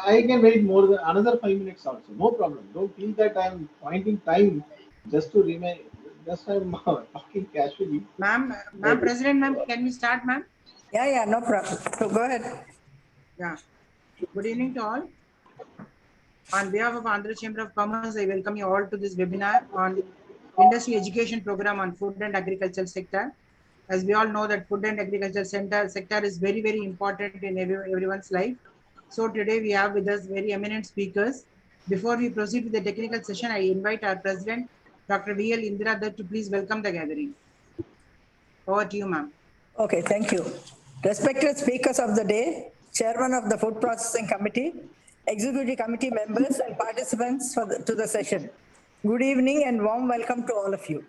I can wait more than another 5 minutes also. No problem. Don't feel that I'm pointing time just to remain. Just I'm talking casually. Ma'am, But President, ma'am, can we start, ma'am? Yeah, no problem. So go ahead. Yeah. Good evening to all. On behalf of Andhra Chamber of Commerce, I welcome you all to this webinar on industry education program on food and agricultural sector. As we all know that food and agriculture sector is very, very important in everyone's life. So today we have with us very eminent speakers. Before we proceed with the technical session, I invite our President, Dr. V.L. Indira Dutt, to please welcome the gathering. Over to you, ma'am. Okay, thank you. Respected speakers of the day, Chairman of the Food Processing Committee, Executive Committee members and participants to the session. Good evening and warm welcome to all of you.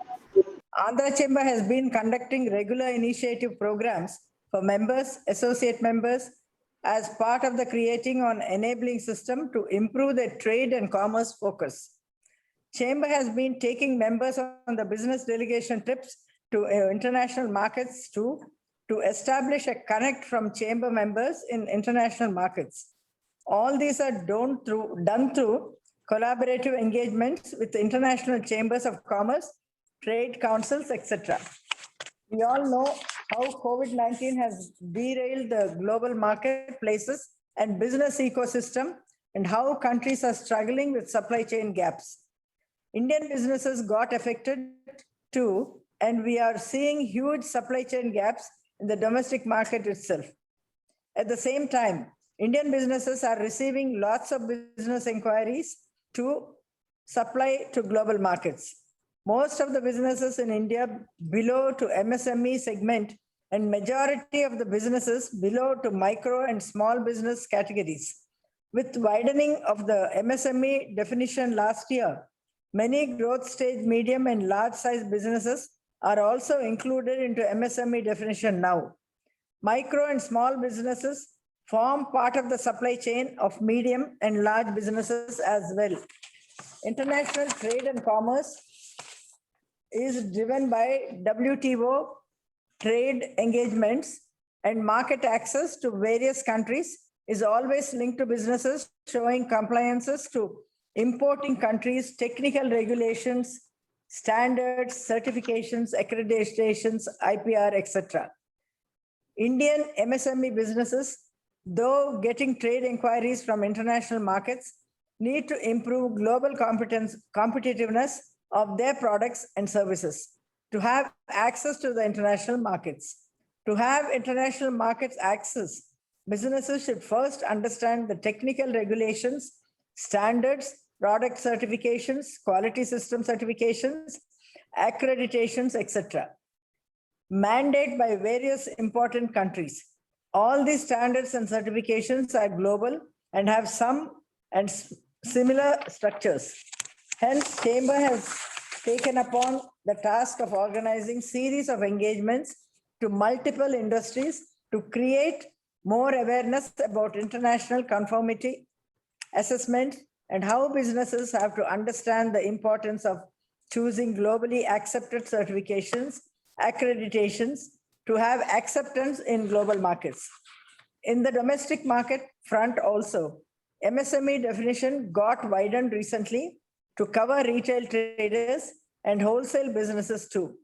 Andhra Chamber has been conducting regular initiative programs for members, associate members, as part of the creating on enabling system to improve their trade and commerce focus. Chamber has been taking members on the business delegation trips to international markets to establish a connect from chamber members in international markets. All these are done through collaborative engagements with international chambers of commerce, trade councils, etc. We all know how COVID-19 has derailed the global marketplaces and business ecosystem and how countries are struggling with supply chain gaps. Indian businesses got affected too, and we are seeing huge supply chain gaps in the domestic market itself. At the same time, Indian businesses are receiving lots of business inquiries to supply to global markets. Most of the businesses in India below to MSME segment and majority of the businesses below to micro and small business categories. With widening of the MSME definition last year, many growth stage medium and large size businesses are also included into MSME definition now. Micro and small businesses form part of the supply chain of medium and large businesses as well. International trade and commerce is driven by WTO trade engagements, and market access to various countries is always linked to businesses showing compliances to importing countries, technical regulations, standards, certifications, accreditations, IPR, etc. Indian MSME businesses, though getting trade inquiries from international markets, need to improve global competitiveness of their products and services to have access to the international markets. To have international markets access, businesses should first understand the technical regulations, standards, product certifications, quality system certifications, accreditations, etc. Mandate by various important countries. All these standards and certifications are global and have some and similar structures. Hence, Chamber has taken upon the task of organizing series of engagements to multiple industries to create more awareness about international conformity assessment and how businesses have to understand the importance of choosing globally accepted certifications, accreditations to have acceptance in global markets. In the domestic market front also, MSME definition got widened recently to cover retail traders and wholesale businesses too.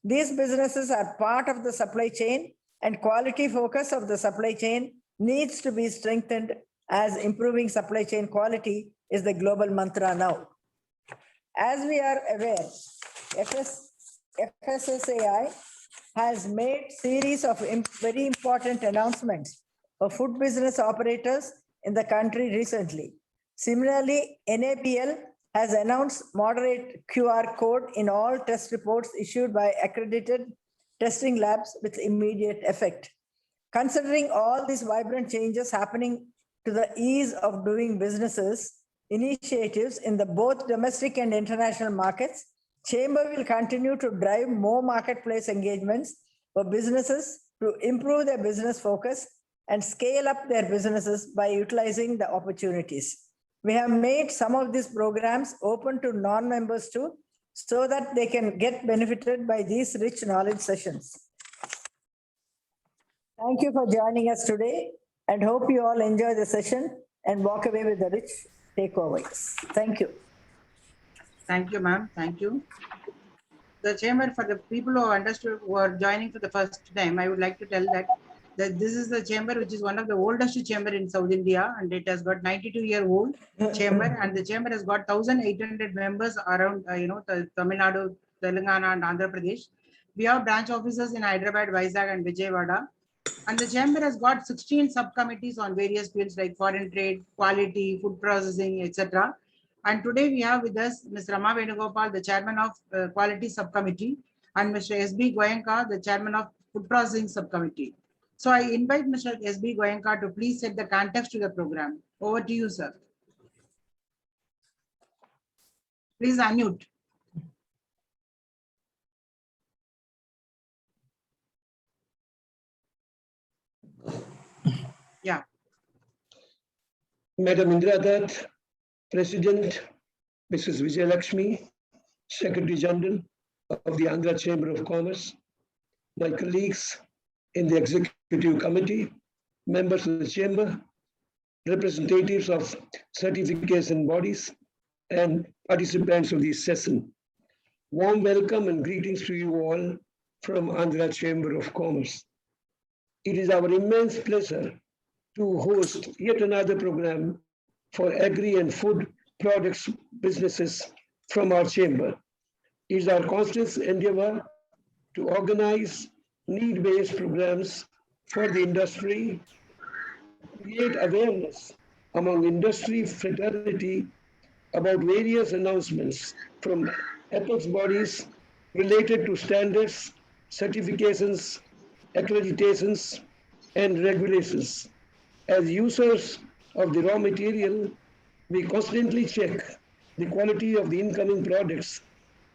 These businesses are part of the supply chain, and quality focus of the supply chain needs to be strengthened as improving supply chain quality is the global mantra now. As we are aware, FSSAI has made series of very important announcements for food business operators in the country recently. Similarly, NABL has announced moderate QR code in all test reports issued by accredited testing labs with immediate effect. Considering all these vibrant changes happening to the ease of doing businesses, initiatives in the both domestic and international markets, Chamber will continue to drive more marketplace engagements for businesses to improve their business focus and scale up their businesses by utilizing the opportunities. We have made some of these programs open to non-members too, so that they can get benefited by these rich knowledge sessions. Thank you for joining us today and hope you all enjoy the session and walk away with the rich takeaways. Thank you. Thank you, ma'am. Thank you. The chamber, for the people who understood, who are joining for the first time, I would like to tell that this is the chamber which is one of the oldest chamber in South India, and it has got 92-year-old chamber, and the chamber has got 1,800 members around, Tamil Nadu, Telangana, and Andhra Pradesh. We have branch offices in Hyderabad, Vizag, and Vijayawada. And the chamber has got 16 subcommittees on various fields like foreign trade, quality, food processing, etc. And today we have with us Ms. Rama Venugopal, the chairman of Quality Subcommittee, and Mr. S.B. Goenka, the chairman of Food Processing Subcommittee. So I invite Mr. S.B. Goenka to please set the context to the program. Over to you, sir. Please unmute. Yeah. Madam Indra Dutt, President, Mrs. Vijayalakshmi, Secretary General of the Andhra Chamber of Commerce, my colleagues in the Executive Committee, members of the Chamber, representatives of certification bodies, and participants of this session. Warm welcome and greetings to you all from Andhra Chamber of Commerce. It is our immense pleasure to host yet another program for agri and food products businesses from our chamber. It is our constant endeavor to organize need-based programs for the industry, create awareness among industry fraternity about various announcements from apex bodies related to standards, certifications, accreditations, and regulations. As users of the raw material, we constantly check the quality of the incoming products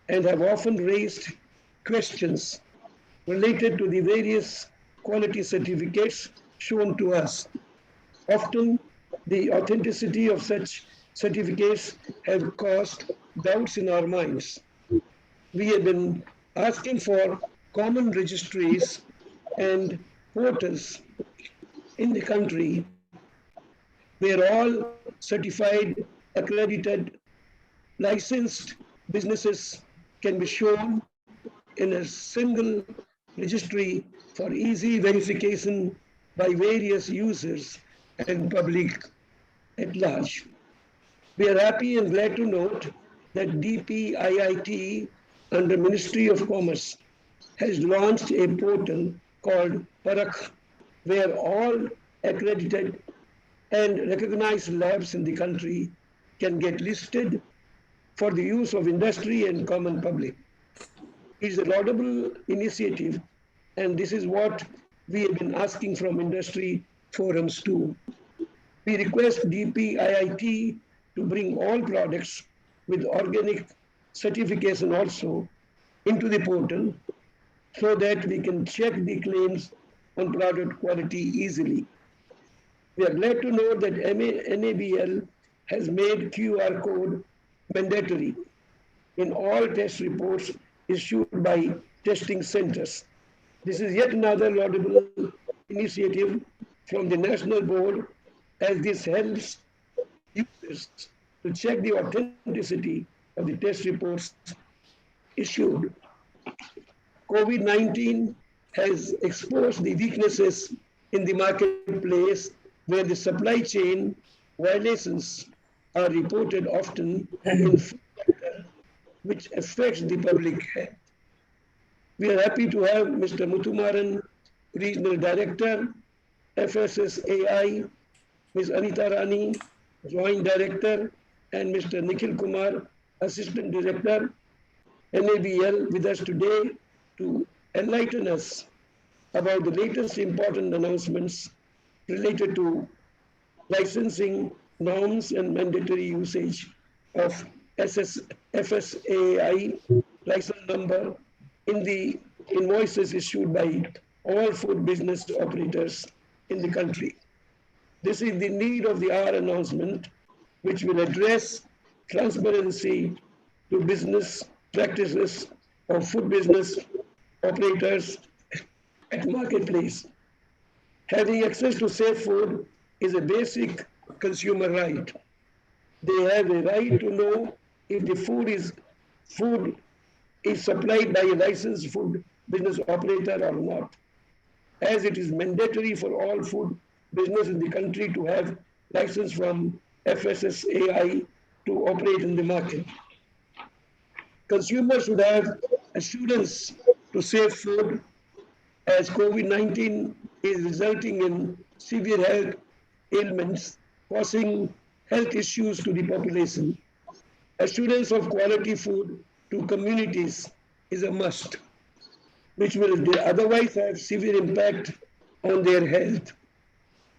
and have often raised questions related to the various quality certificates shown to us. Often, the authenticity of such certificates have caused doubts in our minds. We have been asking for common registries and portals in the country where all certified, accredited, licensed businesses can be shown in a single registry for easy verification by various users and public at large. We are happy and glad to note that DPIIT under Ministry of Commerce has launched a portal called Parakh, where all accredited and recognized labs in the country can get listed for the use of industry and common public. It is a laudable initiative, and this is what we have been asking from industry forums too. We request DPIIT to bring all products with organic certification also into the portal so that we can check the claims on product quality easily. We are glad to know that NABL has made QR code mandatory in all test reports issued by testing centers. This is yet another laudable initiative from the National Board, as this helps users to check the authenticity of the test reports issued. COVID-19 has exposed the weaknesses in the marketplace where the supply chain violations are reported often in food sector, which affects the public health. We are happy to have Mr. Muthumaran, Regional Director, FSSAI, Ms. Anita Rani, Joint Director, and Mr. Nikhil Kumar, Assistant Director, NABL, with us today to enlighten us about the latest important announcements related to licensing norms and mandatory usage of FSSAI license number in the invoices issued by all food business operators in the country. This is the need of the hour announcement, which will address transparency to business practices of food business operators at marketplace. Having access to safe food is a basic consumer right. They have a right to know if the food is supplied by a licensed food business operator or not, as it is mandatory for all food business in the country to have license from FSSAI to operate in the market. Consumers should have assurance to save food, as COVID-19 is resulting in severe health ailments, causing health issues to the population. Assurance of quality food to communities is a must, which will otherwise have severe impact on their health.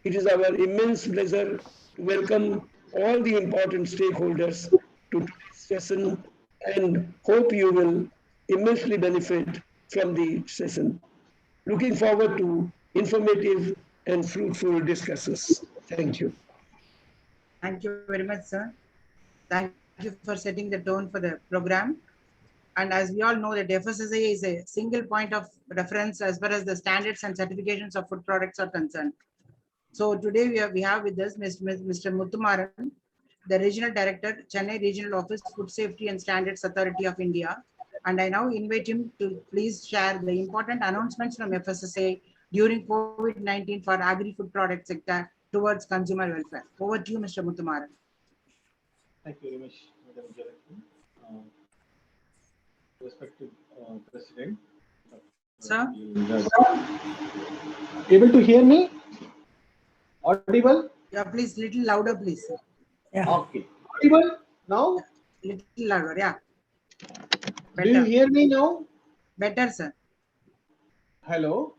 It is our immense pleasure to welcome all the important stakeholders to today's session and hope you will immensely benefit from the session. Looking forward to informative and fruitful discussions. Thank you. Thank you very much, sir. Thank you for setting the tone for the program. And as we all know that FSSAI is a single point of reference as far as the standards and certifications of food products are concerned. So today we have with us Mr. Muthumaran, the Regional Director, Chennai Regional Office, Food Safety and Standards Authority of India. And I now invite him to please share the important announcements from FSSAI during COVID-19 for agri-food product sector towards consumer welfare. Over to you, Mr. Muthumaran. Thank you very much, Madam Jalakshmi. Respected President. Sir? Able to hear me? Audible? Yeah, please, little louder, please. Yeah. Okay. Audible now? Little louder, yeah. Do you hear me now? Better, sir. Hello?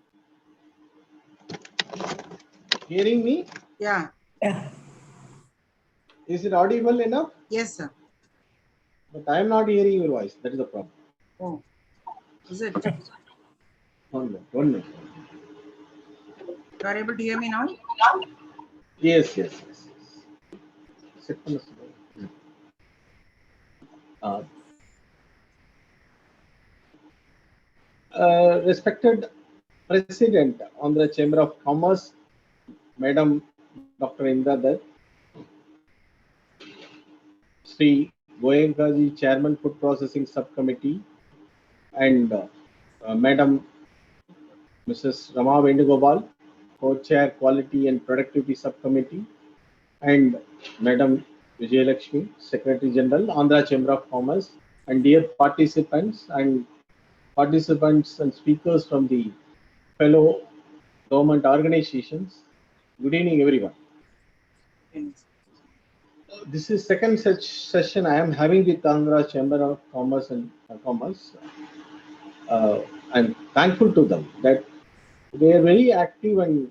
Hearing me? Yeah. Yeah. Is it audible enough? Yes, sir. But I am not hearing your voice. That is the problem. Oh, is it? 1 minute. 1 minute. You are able to hear me now? Yes. Respected President on the Chamber of Commerce, Madam Dr. Indra Dutt, Sri Goenkaji, Chairman Food Processing Subcommittee, and Madam Mrs. Rama Venugopal, Co-Chair Quality and Productivity Subcommittee, and Madam Vijayalakshmi, Secretary General, Andhra Chamber of Commerce, and dear participants and speakers from the fellow government organizations. Good evening, everyone. This is second such session I am having with Andhra Chamber of Commerce and I'm thankful to them that they are very active and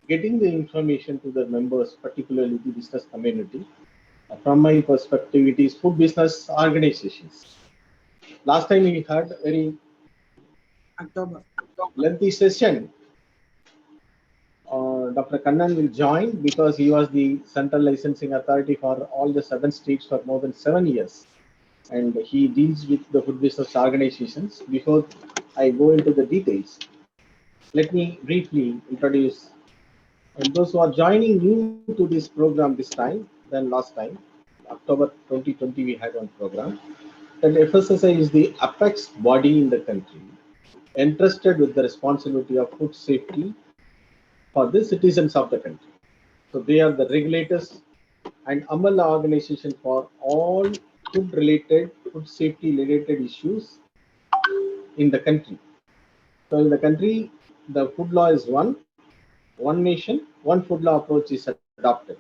getting the information to the members, particularly the business community. From my perspective, it is food business organizations. Last time we had a very lengthy session. Dr. Kannan will join because he was the central licensing authority for all the 7 states for more than 7 years. And he deals with the food business organizations. Before I go into the details, let me briefly introduce those who are joining new to this program this time than last time. October 2020, we had one program. That FSSAI is the apex body in the country entrusted with the responsibility of food safety for the citizens of the country. So they are the regulators and umbrella organization for all food safety related issues in the country. So in the country, the food law is one nation, one food law approach is adopted.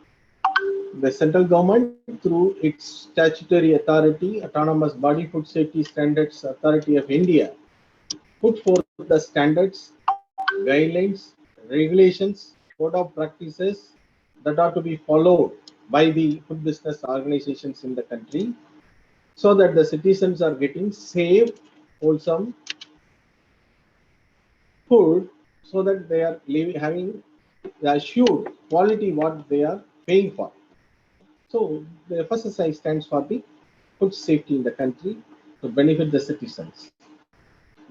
The central government, through its statutory authority, Autonomous Body Food Safety Standards Authority of India, put forth the standards, guidelines, regulations, code of practices that are to be followed by the food business organizations in the country, so that the citizens are getting safe, wholesome food, so that they are having the assured quality what they are paying for. So the FSSAI stands for the food safety in the country to benefit the citizens.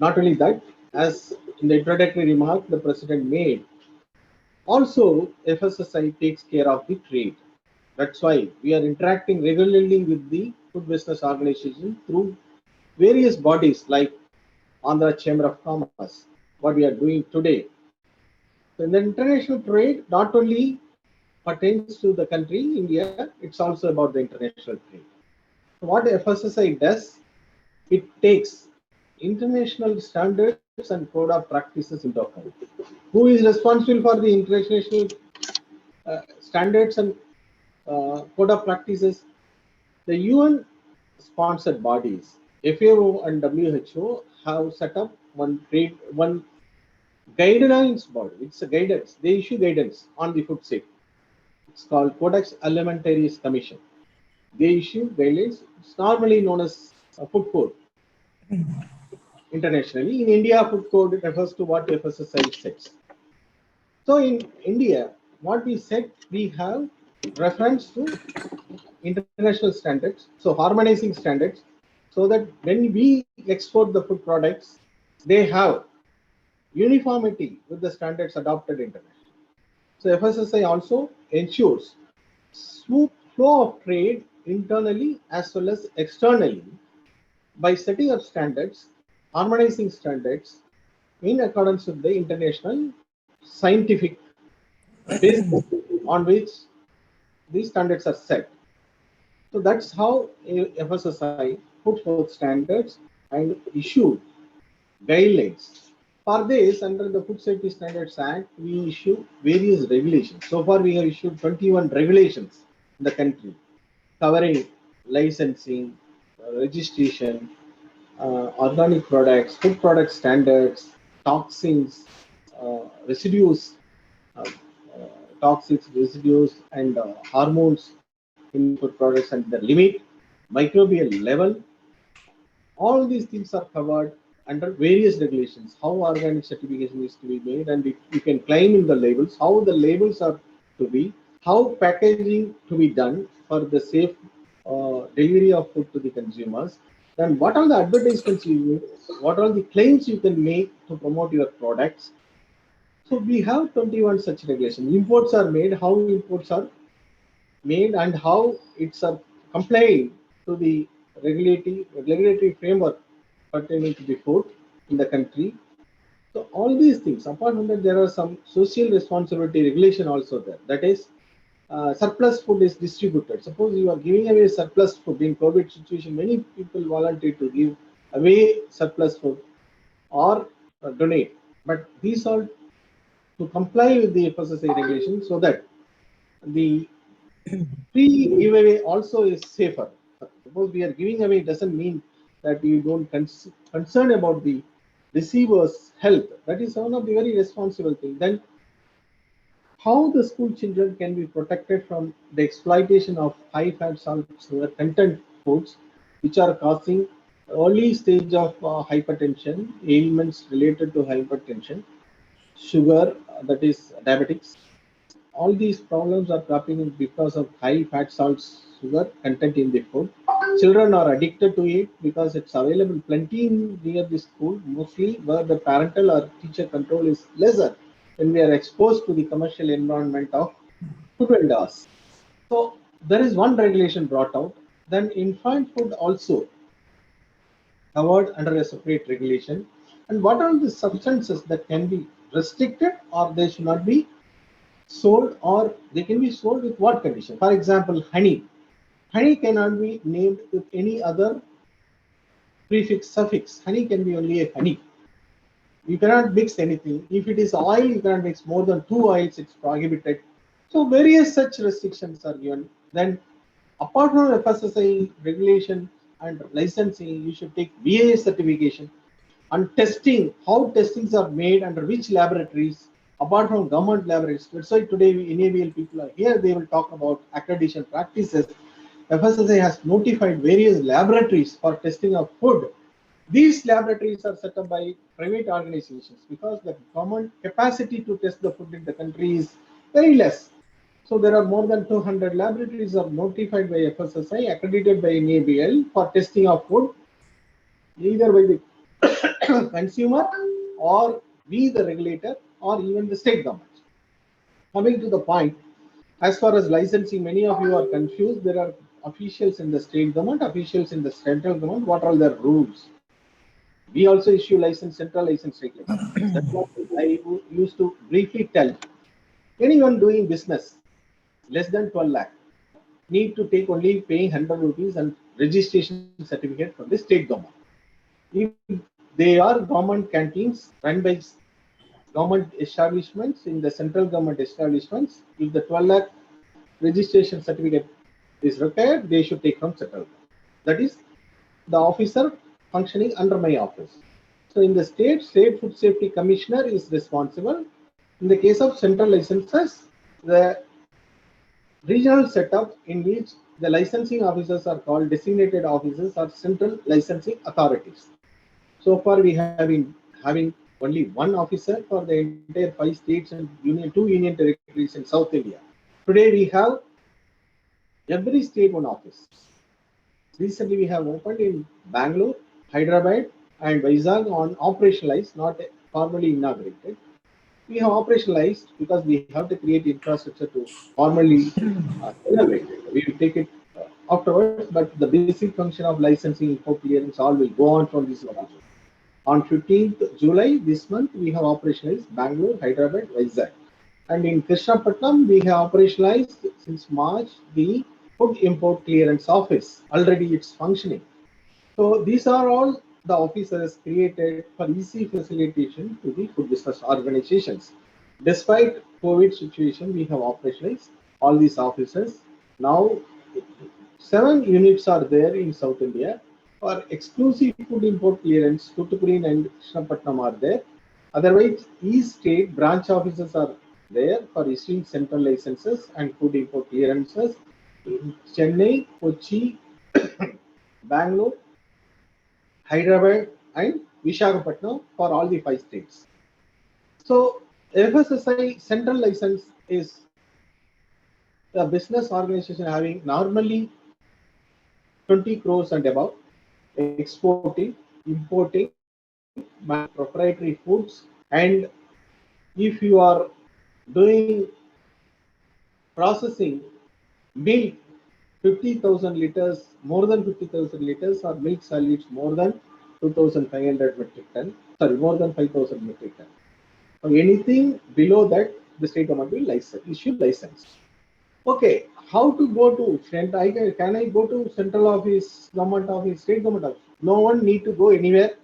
Not only that, as in the introductory remark the President made, also FSSAI takes care of the trade. That's why we are interacting regularly with the Food Business Organization through various bodies like Andhra Chamber of Commerce, what we are doing today. So in the international trade, not only pertains to the country, India, it's also about the international trade. So what FSSI does, it takes international standards and code of practices into account. Who is responsible for the international standards and code of practices? The UN sponsored bodies, FAO and WHO, have set up one guidelines body. It's a guidance. They issue guidance on the food safety. It's called Codex Alimentarius Commission. They issue guidelines. It's normally known as a food code internationally. In India, food code refers to what FSSAI sets. So in India, what we said, we have reference to international standards, so harmonizing standards, so that when we export the food products, they have uniformity with the standards adopted internationally. So FSSAI also ensures smooth flow of trade internally as well as externally by setting up standards, harmonizing standards in accordance with the international scientific basis on which these standards are set. So that's how FSSAI put forth standards and issued guidelines. For this, under the Food Safety Standards Act, we issue various regulations. So far, we have issued 21 regulations in the country covering licensing, registration, organic products, food product standards, toxins, residues, uh, toxics, residues, and hormones in food products and the limit, microbial level. All these things are covered under various regulations. How organic certification is to be made, and you can claim in the labels how the labels are to be, how packaging to be done for the safe delivery of food to the consumers. Then what are the advertisements you use? What are the claims you can make to promote your products? So we have 21 such regulations. Imports are made, how imports are made, and how it's complying to the regulatory framework pertaining to the food in the country. So all these things, apart from that, there are some social responsibility regulation also there. That is, surplus food is distributed. Suppose you are giving away surplus food in COVID situation, many people volunteer to give away surplus food or donate. But these all to comply with the FSSAI regulation so that the free giveaway also is safer. Suppose we are giving away, doesn't mean that you don't concern about the receiver's health. That is one of the very responsible things. Then how the school children can be protected from the exploitation of high fat salt sugar content foods, which are causing early stage of hypertension, ailments related to hypertension, sugar, that is diabetics. All these problems are cropping in because of high fat, salt, sugar content in the food. Children are addicted to it because it's available plenty near the school, mostly where the parental or teacher control is lesser when we are exposed to the commercial environment of food vendors. So there is one regulation brought out. Then infant food also covered under a separate regulation. And what are the substances that can be restricted or they should not be sold, or they can be sold with what condition? For example, honey. Honey cannot be named with any other prefix, suffix. Honey can be only a honey. You cannot mix anything. If it is oil, you cannot mix more than 2 oils, it's prohibited. So various such restrictions are given. Then apart from FSSAI regulation and licensing, you should take VAA certification and testing, how testings are made under which laboratories, apart from government laboratories. That's why today we enable people are here, they will talk about accreditation practices. FSSAI has notified various laboratories for testing of food. These laboratories are set up by private organizations because the government capacity to test the food in the country is very less. So there are more than 200 laboratories are notified by FSSAI, accredited by NABL for testing of food, either by the consumer or we the regulator or even the state government. Coming to the point, As far as licensing, many of you are confused. There are officials in the state government, officials in the central government. What are their rules? We also issue license, central license, state license. That's what I used to briefly tell. Anyone doing business less than 12 lakh need to take only paying 100 rupees and registration certificate from the state government. If they are government canteens run by government establishments in the central government establishments, if the 12 lakh registration certificate is required, they should take from central government. That is the officer functioning under my office. So in the state food safety commissioner is responsible. In the case of central licenses, the regional setup in which the licensing officers are called designated officers or central licensing authorities. So far, we have been having only one officer for the entire 5 states and two union territories in South India. Today, we have every state one office. Recently, we have opened in Bangalore, Hyderabad, and Vizag on operationalized, not formally inaugurated. We have operationalized because we have to create infrastructure to formally inaugurate it. We will take it afterwards, but the basic function of licensing, import clearance, all will go on from this location. On 15th July this month, we have operationalized Bangalore, Hyderabad, Vizag. And in Krishnapatnam, we have operationalized since March the food import clearance office. Already it's functioning. So these are all the officers created for easy facilitation to the food business organizations. Despite COVID situation, we have operationalized all these officers. Now 7 units are there in South India. For exclusive food import clearance, Tuticorin and Krishnapatnam are there. Otherwise, each state branch officers are there for issuing central licenses and food import clearances in Chennai, Kochi, Bangalore, Hyderabad, and Visakhapatnam for all the 5 states. So, FSSI central license is a business organization having normally 20 crores and above, exporting, importing, proprietary foods, and if you are doing processing milk 50,000 liters, more than 50,000 liters, or milk solids more than 2,500 metric ton, sorry, more than 5,000 metric ton. So anything below that, the state government will issue license. Okay, how to go to can I go to central office, government office, state government office? No one need to go anywhere.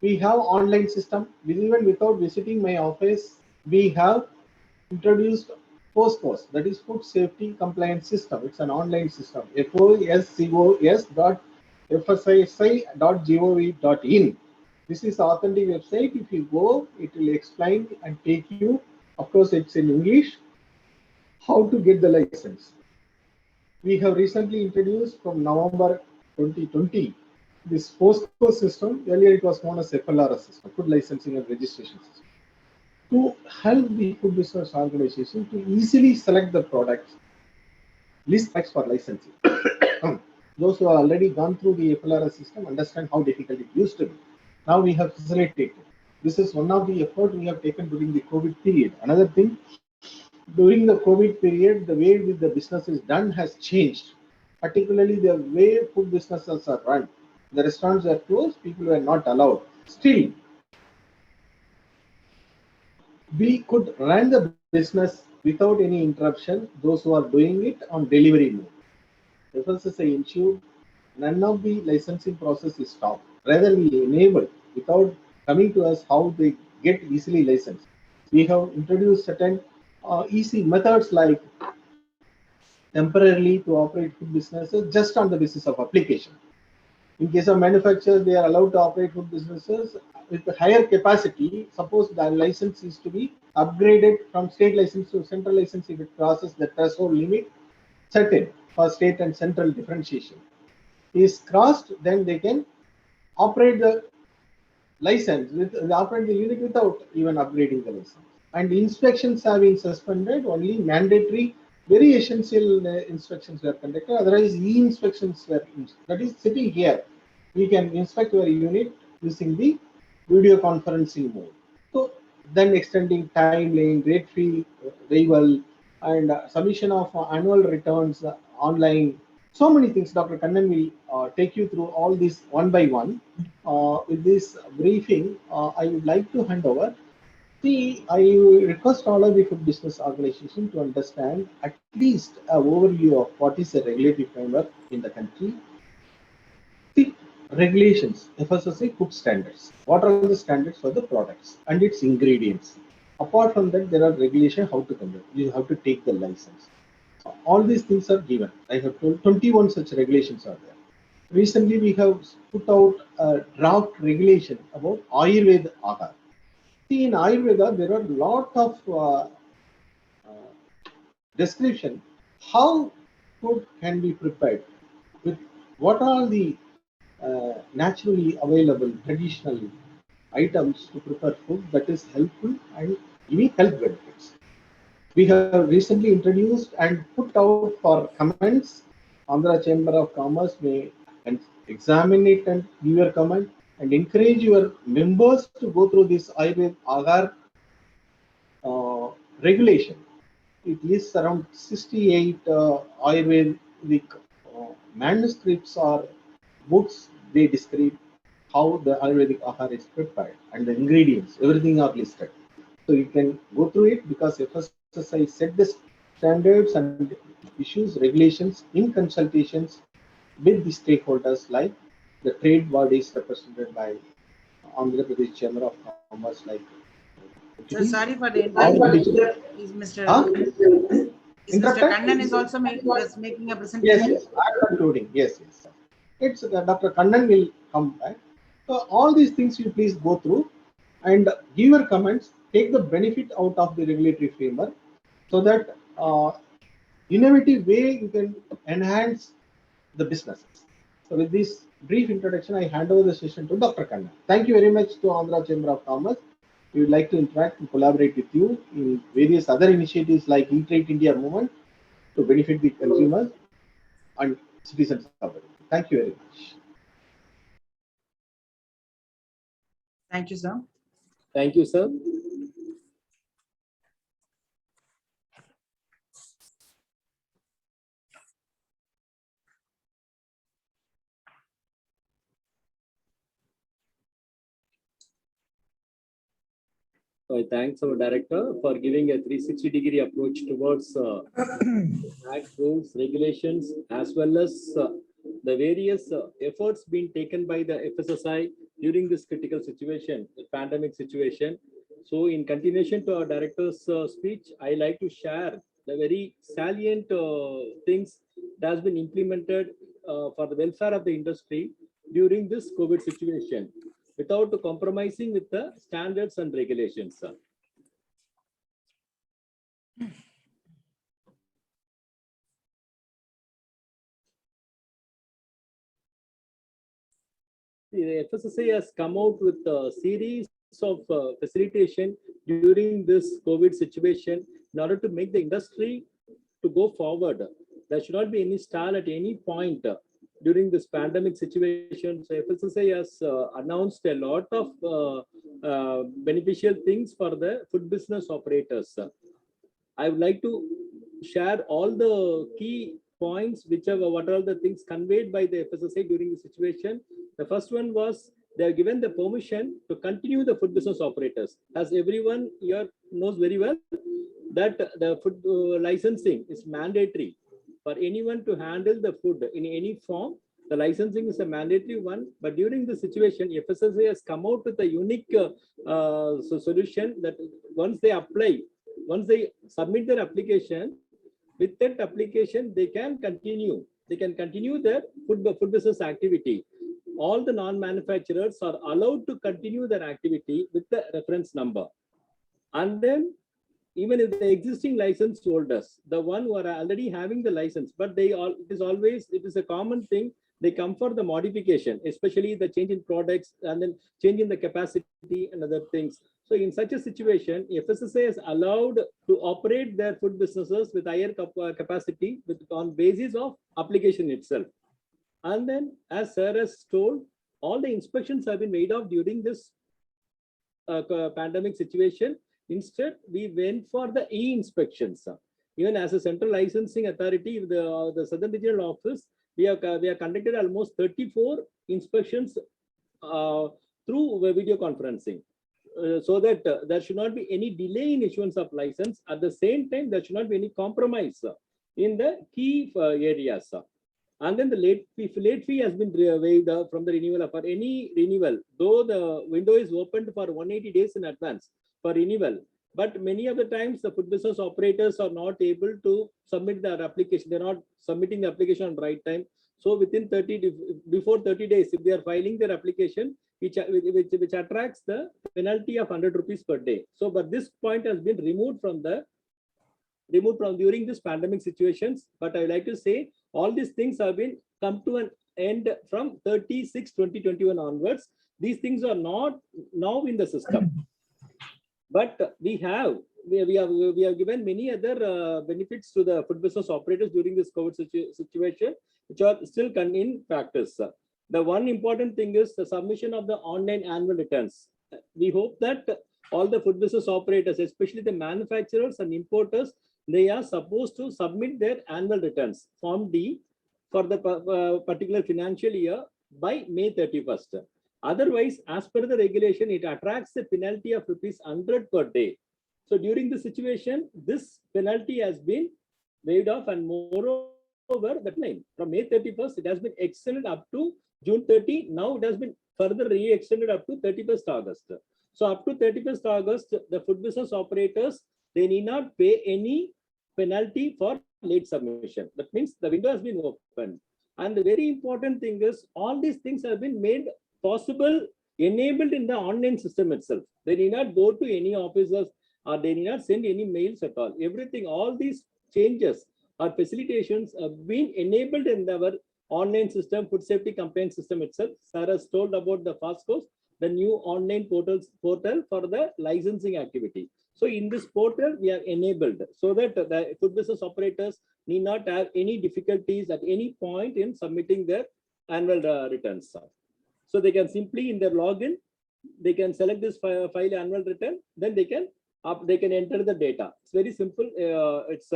We have online system. Even without visiting my office, we have introduced FOSCOS, that is Food Safety Compliance System. It's an online system. FOSCOS.fssi.gov.in. This is the authentic website. If you go, it will explain and take you. Of course, it's in English. How to get the license. We have recently introduced from November 2020 this FOSCO system. Earlier it was known as FLRS system, Food Licensing and Registration System, to help the food business organization to easily select the products, list products for licensing. Those who have already gone through the FLRS system understand how difficult it used to be. Now we have facilitated. This is one of the efforts we have taken during the COVID period. Another thing, during the COVID period, the way the business is done has changed, particularly the way food businesses are run. The restaurants are closed, people were not allowed. Still, we could run the business without any interruption, those who are doing it on delivery mode. FSSI ensured none of the licensing process is stopped. Rather, we enable without coming to us how they get easily licensed. We have introduced certain easy methods like temporarily to operate food businesses just on the basis of application. In case of manufacturers, they are allowed to operate food businesses with a higher capacity. Suppose the license is to be upgraded from state license to central license if it crosses the threshold limit certain for state and central differentiation is crossed, then they can operate the license operate the unit without even upgrading the license. And inspections have been suspended. Only mandatory, very essential inspections were conducted. Otherwise, e-inspections were, that is sitting here. We can inspect your unit using the video conferencing mode. So then extending time lane, rate free waiver, and submission of annual returns online. So many things. Dr. Kannan will take you through all this one by one. With this briefing, I would like to hand over. See, I request all of the food business organization to understand at least an overview of what is a regulatory framework in the country. See, regulations, FSSAI food standards. What are the standards for the products and its ingredients? Apart from that, there are regulations how to conduct. You have to take the license. All these things are given. I have told 21 such regulations are there. Recently, we have put out a draft regulation about Ayurveda Ahar. See, in Ayurveda, there are a lot of description how food can be prepared with what are the naturally available traditional items to prepare food that is helpful and giving health benefits. We have recently introduced and put out for comments. Andhra Chamber of Commerce may examine it and give your comment and encourage your members to go through this Ayurveda Agar regulation. It lists around 68 Ayurvedic manuscripts or books. They describe how the Ayurvedic Ahar is prepared and the ingredients, everything are listed. So you can go through it because FSSAI set the standards and issues regulations in consultations with the stakeholders like the trade bodies represented by Andhra Pradesh Chamber of Commerce, like Sir, sorry for the all the interruption. Is Mr. huh? Is Mr. Interrupted? Kannan is also making a Yes, presentation? yes, I'm concluding. Yes, yes. It's Dr. Kannan will come back. So all these things you please go through and give your comments, take the benefit out of the regulatory framework so that innovative way you can enhance the businesses. So with this brief introduction, I hand over the session to Dr. Kannan. Thank you very much to Andhra Chamber of Commerce. We would like to interact and collaborate with you in various other initiatives like Eat India movement to benefit the consumers and citizens of it. Thank you very much. Thank you, sir. Thank you, sir. So I thanks our director for giving a 360-degree approach towards act rules, regulations, as well as the various efforts being taken by the FSSAI during this critical situation, the pandemic situation. So in continuation to our director's speech, I like to share the very salient things that has been implemented for the welfare of the industry during this COVID situation, without compromising with the standards and regulations. The FSSAI has come out with a series of facilitation during this COVID situation in order to make the industry to go forward. There should not be any stall at any point during this pandemic situation. So FSSAI has announced a lot of beneficial things for the food business operators. I would like to share all the key points, what are the things conveyed by the FSSAI during the situation. The first one was they have given the permission to continue the food business operators. As everyone here knows very well, that the food licensing is mandatory for anyone to handle the food in any form. The licensing is a mandatory one, but during the situation, FSSAI has come out with a unique solution that once they apply, once they submit their application, with that application, they can continue their food business activity. All the non-manufacturers are allowed to continue their activity with the reference number. And then even if the existing license holders, the one who are already having the license, but it is a common thing, they come for the modification, especially the change in products and then change in the capacity and other things. So in such a situation, FSSAI is allowed to operate their food businesses with higher capacity on basis of application itself. And then, as Sir has told, all the inspections have been made off during this pandemic situation. Instead, we went for the e-inspections. even as a central licensing authority, the Southern Regional Office, we have conducted almost 34 inspections through video conferencing. So that there should not be any delay in issuance of license. At the same time, there should not be any compromise in the key areas. And then the late fee has been waived from the renewal for any renewal, though the window is opened for 180 days in advance for renewal. But many of the times the food business operators are not able to submit their application. They're not submitting the application on the right time. So within before 30 days, if they are filing their application, which attracts the penalty of 100 rupees per day. So, but this point has been removed from during this pandemic situations. But I would like to say all these things have been come to an end from 30/6/2021 onwards. These things are not now in the system, but we have given many other benefits to the food business operators during this COVID situation, which are still in practice. The one important thing is the submission of the online annual returns. We hope that all the food business operators, especially the manufacturers and importers, they are supposed to submit their annual returns, Form D, for the particular financial year by May 31st. Otherwise, as per the regulation, it attracts a penalty of ₹100 per day. So during the situation, this penalty has been waived off, and moreover, that time from May 31st, it has been extended up to June 30. Now it has been further re-extended up to 31st August. So up to 31st August, the food business operators, they need not pay any penalty for late submission. That means the window has been opened. And the very important thing is all these things have been made possible, enabled in the online system itself. They need not go to any officers or they need not send any mails at all. Everything, all these changes or facilitations have been enabled in our online system, food safety compliance system itself. Sarah told about the FASTCOS, the new online portal for the licensing activity. So in this portal, we are enabled so that the food business operators need not have any difficulties at any point in submitting their annual returns. So they can simply in their login, they can select this file annual return, then they can enter the data. It's very simple. It's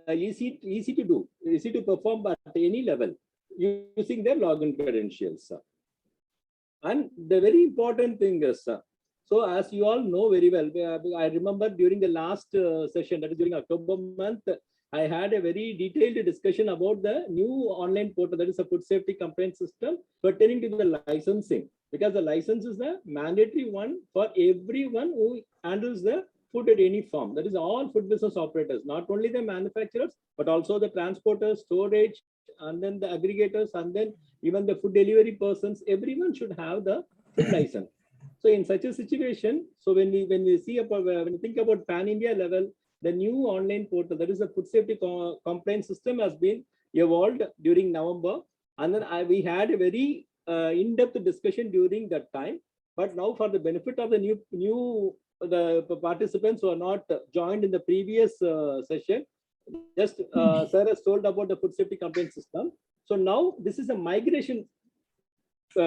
easy to do, easy to perform at any level using their login credentials. And the very important thing is, so as you all know very well, I remember during the last session, that is during October month, I had a very detailed discussion about the new online portal, that is a food safety compliance system pertaining to the licensing, because the license is the mandatory one for everyone who handles the food at any form. That is all food business operators, not only the manufacturers, but also the transporters, storage, and then the aggregators, and then even the food delivery persons. Everyone should have the food license. So in such a situation, so when we think about pan-India level, the new online portal, that is a food safety compliance system, has been evolved during November, and then we had a very in-depth discussion during that time. But now, for the benefit of the the participants who are not joined in the previous session, just Sir has told about the food safety compliance system. So now this is a migration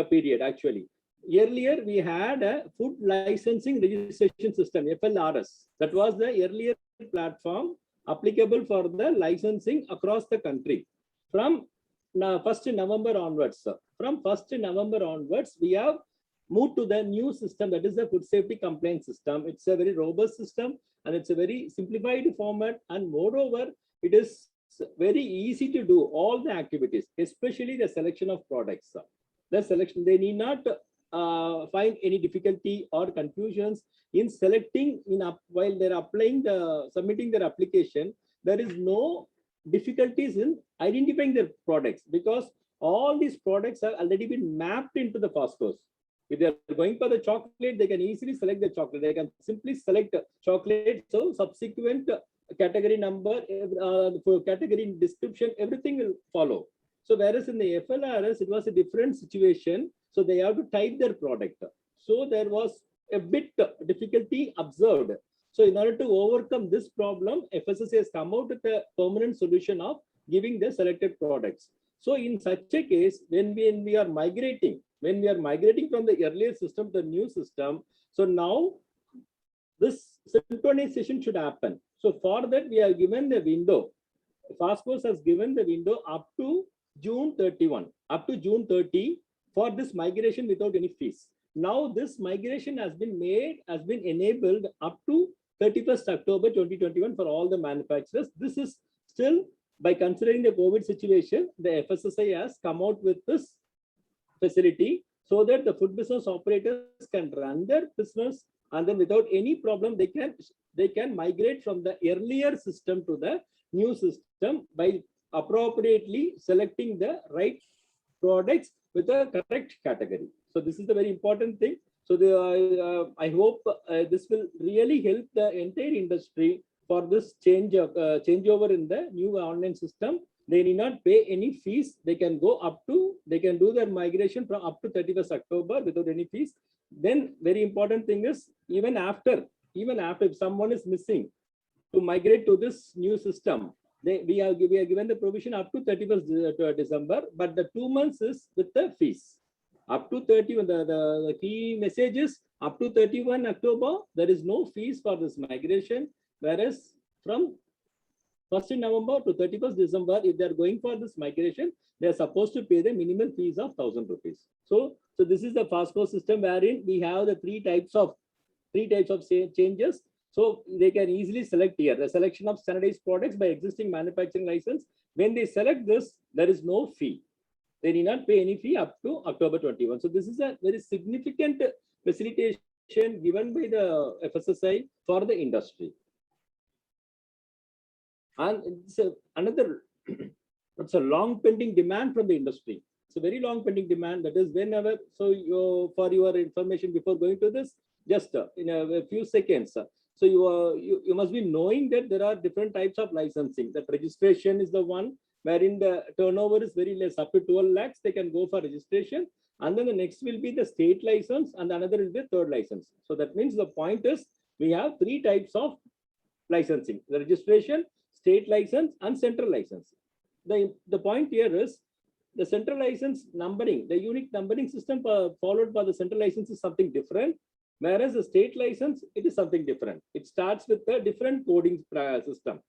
period actually. Earlier, we had a food licensing registration system, FLRS. That was the earlier platform applicable for the licensing across the country. From 1st November onwards, we have moved to the new system, that is the food safety compliance system. It's a very robust system and it's a very simplified format. And moreover, it is very easy to do all the activities, especially the selection of products. The selection, they need not find any difficulty or confusions in selecting while they're submitting their application. There is no difficulties in identifying their products because all these products have already been mapped into the FASTCOS. If they are going for the chocolate, they can easily select the chocolate. They can simply select chocolate. So subsequent category number, for category description, everything will follow. So whereas in the FLRS, it was a different situation. So they have to type their product. So there was a bit difficulty observed. So in order to overcome this problem, FSSAI has come out with a permanent solution of giving the selected products. So in such a case, when we are migrating from the earlier system to the new system, so now this synchronization should happen. So for that, we are given the window. FASTCOS has given the window up to June 31, up to June 30 for this migration without any fees. Now this migration has been enabled up to 31st October 2021 for all the manufacturers. This is still, by considering the COVID situation, the FSSAI has come out with this facility so that the food business operators can run their business, and then without any problem, they can migrate from the earlier system to the new system by appropriately selecting the right products with the correct category. So this is the very important thing. So I hope this will really help the entire industry for this changeover in the new online system. They need not pay any fees. They can do their migration from up to 31st October without any fees. Then very important thing is, even after if someone is missing to migrate to this new system, we are given the provision up to 31st December, but the 2 months is with the fees. Up to 31, the key message is up to 31 October, there is no fees for this migration, whereas from 1st November to 31st December, if they are going for this migration, they are supposed to pay the minimum fees of 1,000 rupees. So this is the FASTCOS system wherein we have the three types of changes. So they can easily select here the selection of standardized products by existing manufacturing license. When they select this, there is no fee. They need not pay any fee up to October 21. So this is a very significant facilitation given by the FSSAI for the industry. And it's it's a long pending demand from the industry. It's a very long pending demand. That is whenever, so for your information before going to this, just in a few seconds. So you must be knowing that there are different types of licensing. That registration is the one wherein the turnover is very less, up to 12 lakhs, they can go for registration. And then the next will be the state license, and another is the third license. So that means the point is we have three types of licensing: the registration, state license, and central license. The point here is the central license numbering, the unique numbering system followed by the central license is something different, whereas the state license, it is something different. It starts with a different coding system.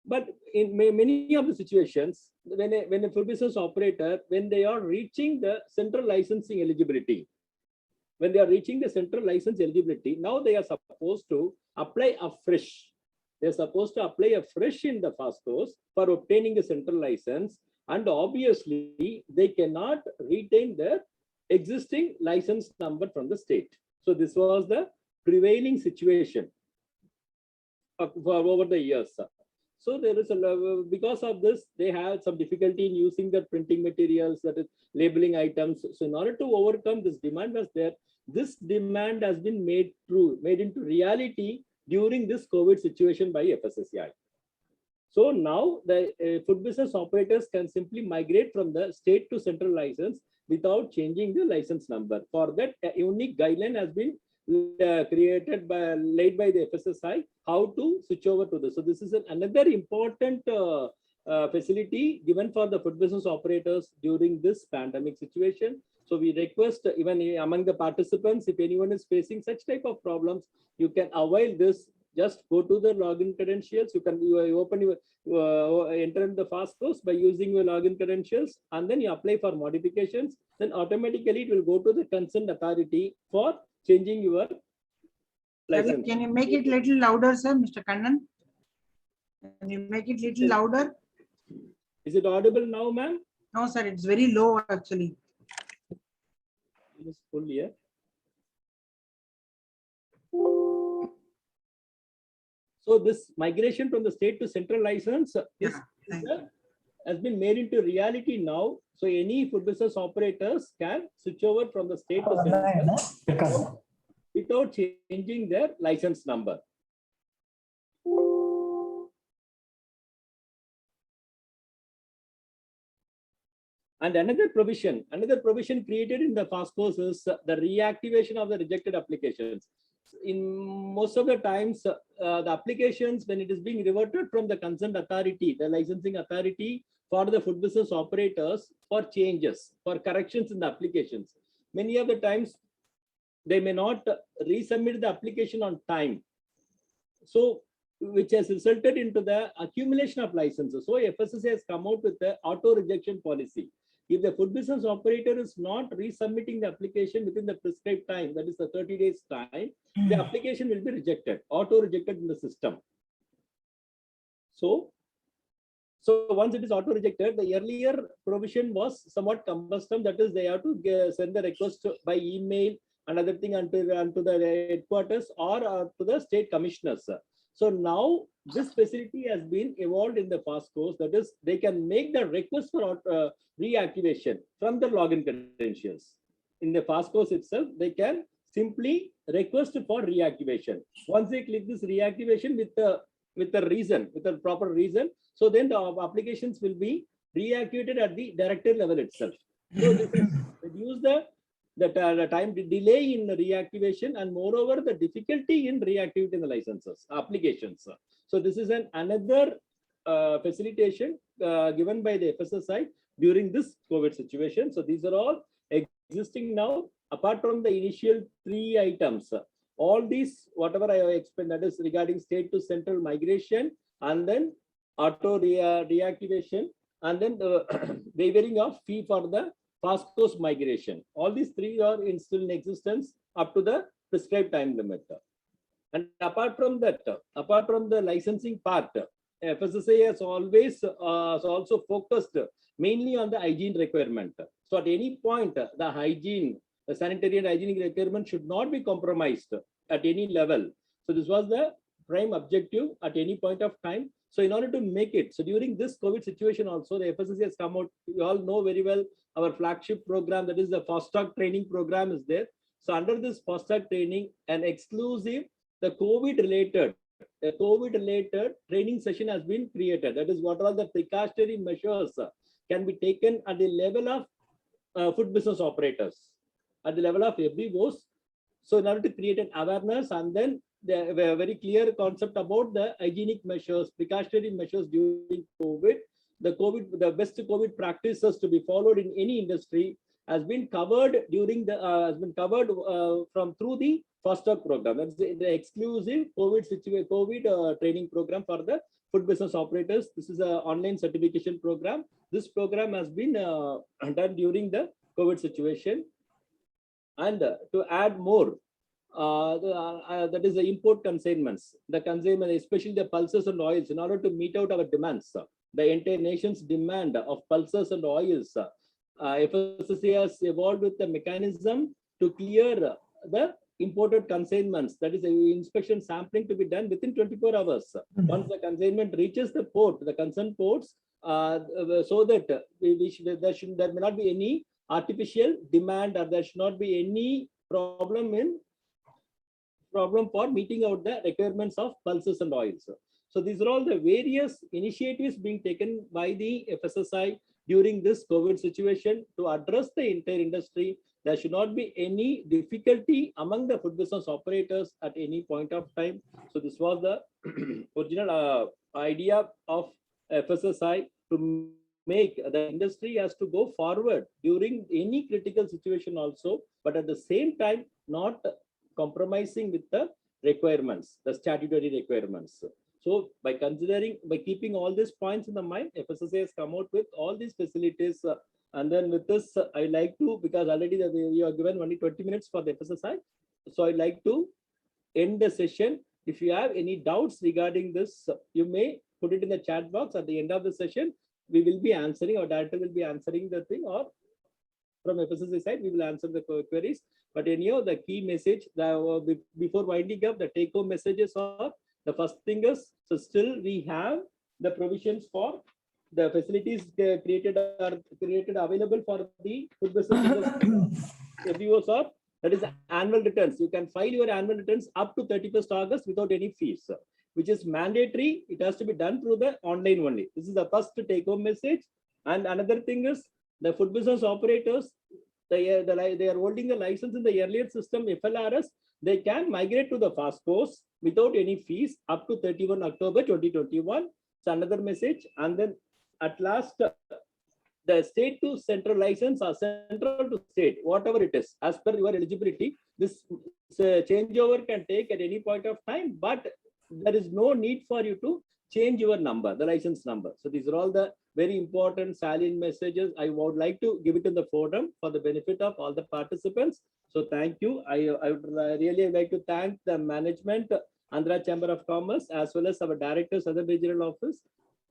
But in many of the situations, when a food business operator, when they are reaching the central licensing eligibility, now they are supposed to apply afresh. They're supposed to apply afresh in the FASTCOS for obtaining a central license, and obviously they cannot retain their existing license number from the state. So this was the prevailing situation for over the years. So there is because of this, they have some difficulty in using the printing materials, that is labeling items. So in order to overcome this demand was there, this demand has been made into reality during this COVID situation by FSSAI. So now the food business operators can simply migrate from the state to central license without changing the license number. For that, a unique guideline has been laid by the FSSAI, how to switch over to this. So this is another important facility given for the food business operators during this pandemic situation. So we request even among the participants, if anyone is facing such type of problems, you can avail this. Just go to the login credentials. You enter the FASTCOS by using your login credentials, and then you apply for modifications. Then automatically it will go to the concerned authority for changing your license. Can you make it little louder, sir, Mr. Kannan? Can you make it little louder? Is it audible now, ma'am? No, sir, it's very low actually. Just full here. So this migration from the state to central license has been made into reality now. So any food business operators can switch over from the state to central without changing their license number. And another provision created in the FASTCOS is the reactivation of the rejected applications. In most of the times, the applications, when it is being reverted from the concerned authority, the licensing authority, for the food business operators for changes, for corrections in the applications, many of the times they may not resubmit the application on time. So, which has resulted into the accumulation of licenses. So FSSAI has come out with the auto rejection policy. If the food business operator is not resubmitting the application within the prescribed time, that is the 30 days time, the application will be rejected, auto rejected in the system. So once it is auto rejected, the earlier provision was somewhat cumbersome. That is, they have to send the request by email and other thing unto the headquarters or to the state commissioners. So now this facility has been evolved in the fast course. That is, they can make the request for reactivation from the login credentials. In the fast course itself, they can simply request for reactivation. Once they click this reactivation with the proper reason, so then the applications will be reactivated at the director level itself. So this is reduce the time delay in the reactivation, and moreover the difficulty in reactivating the licenses applications. So this is another facilitation given by the FSSAI during this COVID situation. So these are all existing now. Apart from the initial 3 items, all these whatever I have explained, that is regarding state to central migration, and then auto reactivation, and then the waiving of fee for the fast course migration. All these 3 are still in existence up to the prescribed time limit. And apart from that, apart from the licensing part, FSSAI has always also focused mainly on the hygiene requirement. So at any point, the hygiene, the sanitary and hygienic requirement should not be compromised at any level. So this was the prime objective at any point of time. So in order to make it, so during this COVID situation also, the FSSAI has come out, you all know very well, our flagship program, that is the fast track training program is there. So under this fast track training, an exclusive, the COVID related training session has been created. That is what all the precautionary measures can be taken at the level of food business operators, at the level of FBOs. So in order to create an awareness, and then the very clear concept about the hygienic measures, precautionary measures during COVID, the best COVID practices to be followed in any industry has been covered during the through the fast track program. That's the exclusive COVID training program for the food business operators. This is an online certification program. This program has been done during the COVID situation. And to add more, that is the import consignments, especially the pulses and oils, in order to meet out our demands, the entire nation's demand of pulses and oils. FSSAI has evolved with the mechanism to clear the imported consignments. That is the inspection sampling to be done within 24 hours. Once the consignment reaches the port, the concerned ports, so that there may not be any artificial demand, or there should not be any problem for meeting out the requirements of pulses and oils. So these are all the various initiatives being taken by the FSSAI during this COVID situation to address the entire industry. There should not be any difficulty among the food business operators at any point of time. So this was the original idea of FSSAI, to make the industry has to go forward during any critical situation also, but at the same time not compromising with the requirements, the statutory requirements. So by keeping all these points in the mind, FSSAI has come out with all these facilities. And then with this, I like to, because already you are given only 20 minutes for the FSSAI. So I'd like to end the session. If you have any doubts regarding this, you may put it in the chat box. At the end of the session, we will be answering, or director will be answering the thing, or from FSSAI side, we will answer the queries. But anyhow, the key message, before winding up, the take-home messages are, the first thing is, so still we have the provisions for the facilities created available for the food business FBOs, or that is annual returns. You can file your annual returns up to 31st August without any fees, which is mandatory. It has to be done through the online only. This is the first take-home message. And another thing is, the food business operators, they are holding the license in the earlier system, FLRS, they can migrate to the fast course without any fees up to 31 October 2021. It's another message. And then at last, the state to central license or central to state, whatever it is, as per your eligibility, this changeover can take at any point of time, but there is no need for you to change your number, the license number. So these are all the very important salient messages I would like to give it in the forum for the benefit of all the participants. So thank you. I would really like to thank the management, Andhra Chamber of Commerce, as well as our director, Southern Regional Office,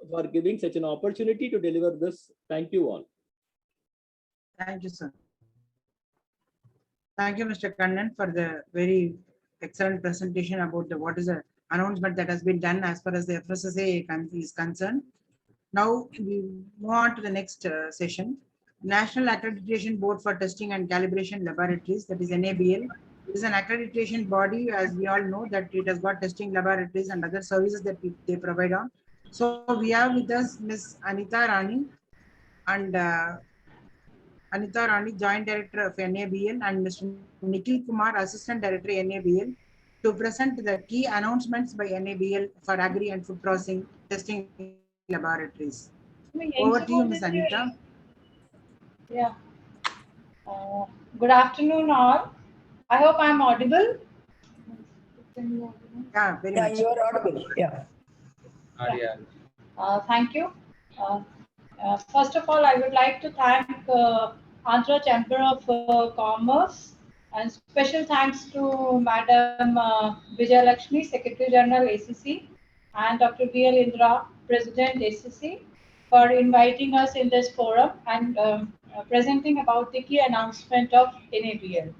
for giving such an opportunity to deliver this. Thank you all. Thank you, sir. Thank you, Mr. Kannan, for the very excellent presentation about what is the announcement that has been done as far as the FSSA is concerned. Now we move on to the next session. National Accreditation Board for Testing and Calibration Laboratories, that is NABL, is an accreditation body, as we all know, that it has got testing laboratories and other services that they provide on. So we have with us Ms. Anita Rani and Anita Rani, Joint Director of NABL, and Mr. Nikhil Kumar, Assistant Director NABL, to present the key announcements by NABL for agri and food processing testing laboratories. Over to you, Ms. Anita. Yeah. Good afternoon, all. I hope I'm audible. Yeah, very Yeah, much. you are audible. Yeah. Thank you. First of all, I would like to thank Andhra Chamber of Commerce, and special thanks to Madam Vijay Lakshmi, Secretary General ACC, and Dr. V.L. Indra, President ACC, for inviting us in this forum and presenting about the key announcement of NABL.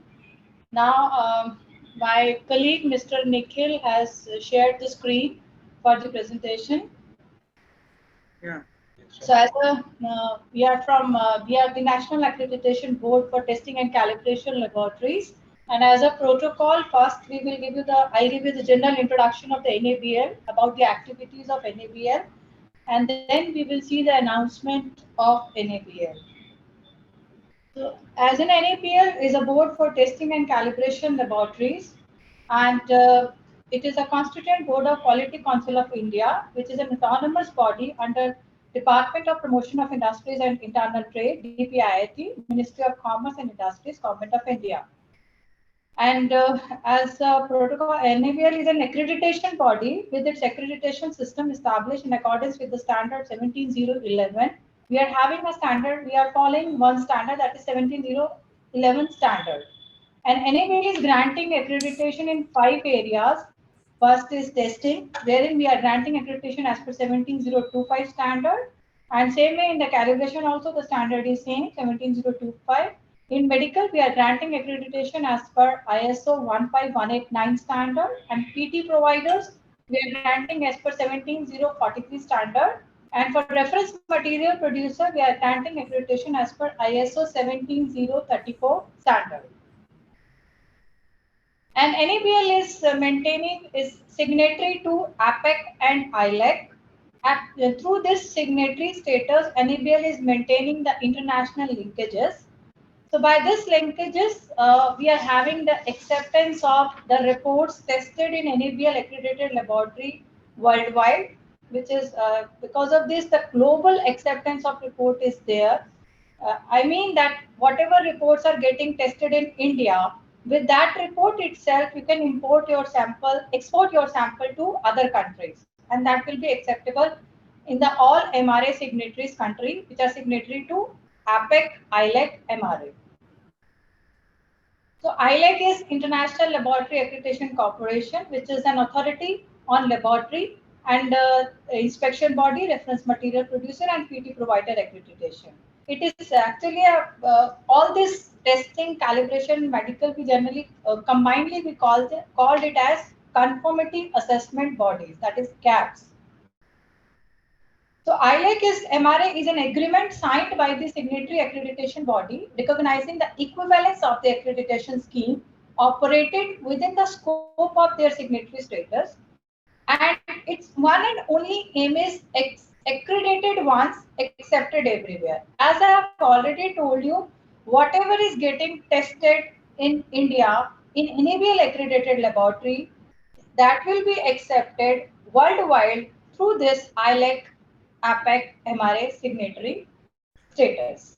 Now, my colleague, Mr. Nikhil, has shared the screen for the presentation. Yeah. So, as we are the National Accreditation Board for Testing and Calibration Laboratories, and as a protocol, first I'll give you the general introduction of the NABL, about the activities of NABL, and then we will see the announcement of NABL. So, as an NABL is a board for testing and calibration laboratories, and it is a constituent board of Quality Council of India, which is an autonomous body under Department of Promotion of Industries and Internal Trade, DPIIT, Ministry of Commerce and Industries, Government of India. And as a protocol, NABL is an accreditation body with its accreditation system established in accordance with the standard 17011. We are having a standard, we are following one standard, that is 17011 standard. And NABL is granting accreditation in 5 areas. First is testing, wherein we are granting accreditation as per 17025 standard. And same way in the calibration also the standard is same, 17025. In medical, we are granting accreditation as per ISO 15189 standard. And PT providers, we are granting as per 17043 standard. And for reference material producer, we are granting accreditation as per ISO 17034 standard. And NABL is signatory to APEC and ILEC. Through this signatory status, NABL is maintaining the international linkages. So by this linkages, we are having the acceptance of the reports tested in NABL accredited laboratory worldwide, which is because of this, the global acceptance of report is there. I mean that whatever reports are getting tested in India, with that report itself, you can export your sample to other countries, and that will be acceptable in the all MRA signatories country, which are signatory to APEC, ILEC, MRA. So ILEC is International Laboratory Accreditation Corporation, which is an authority on laboratory and inspection body, reference material producer, and PT provider accreditation. It is actually all this testing, calibration, medical, we generally combinedly we called it as conformity assessment bodies, that is CABs. So ILEC MRA is an agreement signed by the signatory accreditation body recognizing the equivalence of the accreditation scheme operated within the scope of their signatory status, and its one and only aim is accredited once, accepted everywhere. As I have already told you, whatever is getting tested in India in NABL accredited laboratory, that will be accepted worldwide through this ILEC, APEC, MRA signatory. status.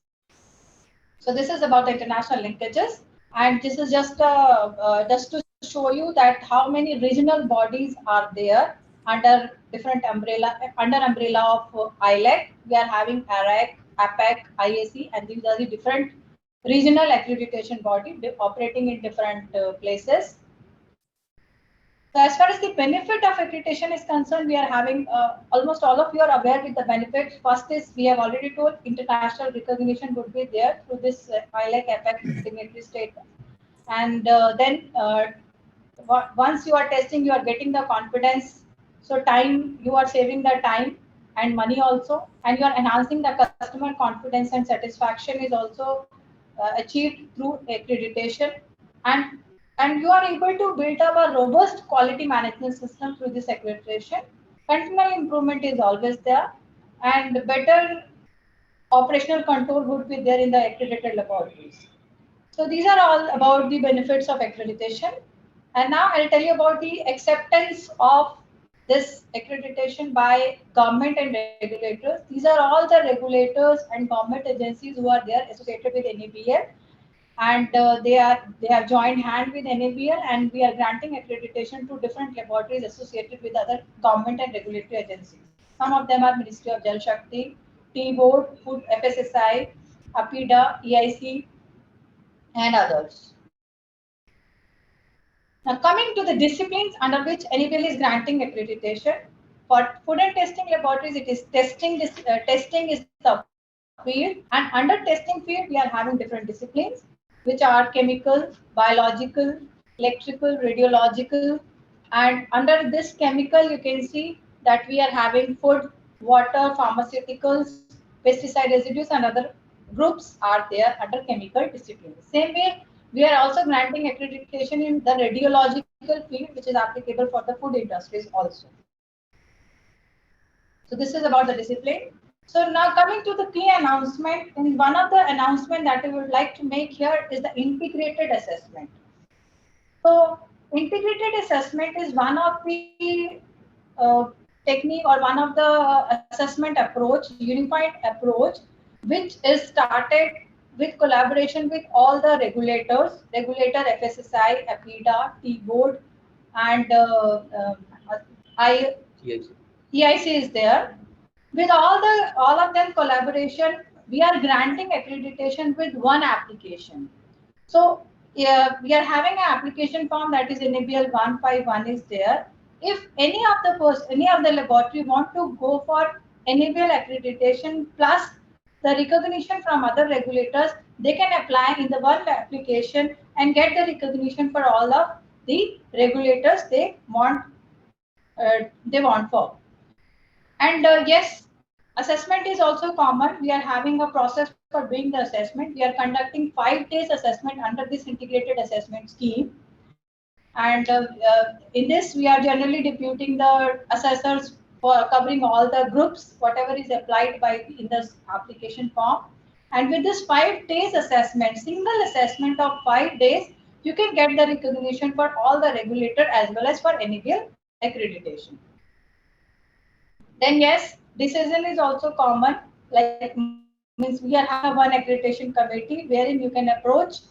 So this is about the international linkages, and this is just to show you that how many regional bodies are there under different umbrella of ILEC. We are having ARAC, APEC, IAC, and these are the different regional accreditation body operating in different places. So as far as the benefit of accreditation is concerned, we are having almost all of you are aware with the benefits. First is we have already told international recognition would be there through this ILEC APEC signatory state. And then once you are testing, you are getting the confidence. So time, you are saving the time and money also, and you are enhancing the customer confidence and satisfaction is also achieved through accreditation. And you are able to build up a robust quality management system through this accreditation. Continual improvement is always there, and better operational control would be there in the accredited laboratories. So these are all about the benefits of accreditation. And now I'll tell you about the acceptance of this accreditation by government and regulators. These are all the regulators and government agencies who are there associated with NABL. And they have joined hand with NABL, and we are granting accreditation to different laboratories associated with other government and regulatory agencies. Some of them are Ministry of Jal Shakti, T-Board, Food, FSSI, APIDA, EIC, and others. Now coming to the disciplines under which NABL is granting accreditation. For food and testing laboratories, it is testing. Testing is the field, and under testing field, we are having different disciplines, which are chemical, biological, electrical, radiological. And under this chemical, you can see that we are having food, water, pharmaceuticals, pesticide residues, and other groups are there under chemical discipline. Same way, we are also granting accreditation in the radiological field, which is applicable for the food industries also. So this is about the discipline. So now coming to the key announcement, and one of the announcement that we would like to make here is the integrated assessment. So integrated assessment is one of the technique or one of the assessment approach, unified approach, which is started with collaboration with all the regulators, regulator FSSI, APIDA, T-Board, and EIC is there. With all of them collaboration, we are granting accreditation with one application. So we are having an application form that is NABL 151 is there. If any of the laboratory want to go for NABL accreditation plus the recognition from other regulators, they can apply in the one application and get the recognition for all of the regulators they want for. And yes, assessment is also common. We are having a process for doing the assessment. We are conducting 5 days assessment under this integrated assessment scheme. And in this, we are generally deputing the assessors for covering all the groups, whatever is applied in this application form. And with this 5 days assessment, single assessment of 5 days, you can get the recognition for all the regulator as well as for NABL accreditation. Then yes, decision is also common. Like means we are having one accreditation committee wherein you can approach.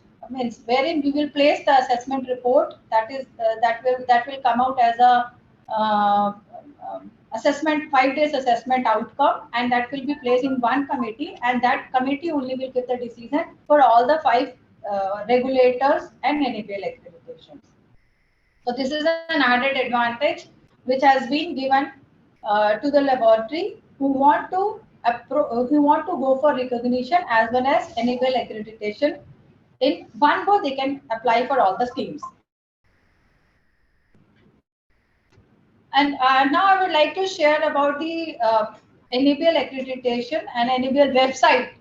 Wherein we will place the assessment report that will come out as a assessment 5 days assessment outcome, and that will be placed in one committee, and that committee only will give the decision for all the 5 regulators and NABL accreditations. So this is an added advantage which has been given to the laboratory who want to go for recognition as well as NABL accreditation. In one go, they can apply for all the schemes. And now I would like to share about the NABL accreditation and NABL website.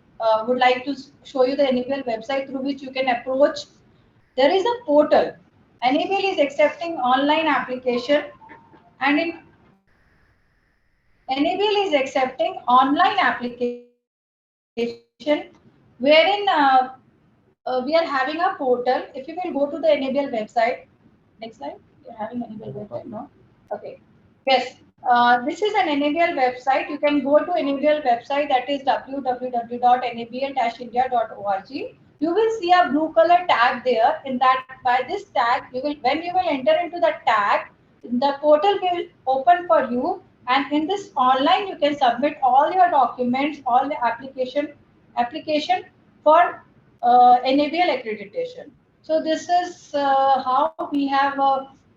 Would like to show you the NABL website through which you can approach. There is a portal. NABL is accepting online application, and in NABL is accepting online application wherein we are having a portal. If you will go to the NABL website, next slide. You're having NABL website, no? Okay. Yes. This is an NABL website. You can go to NABL website, that is www.nabl-india.org. You will see a blue color tag there. In that, by this tag, when you will enter into the tag, the portal will open for you, and in this online you can submit all your documents, all the application for NABL accreditation. So this is how we have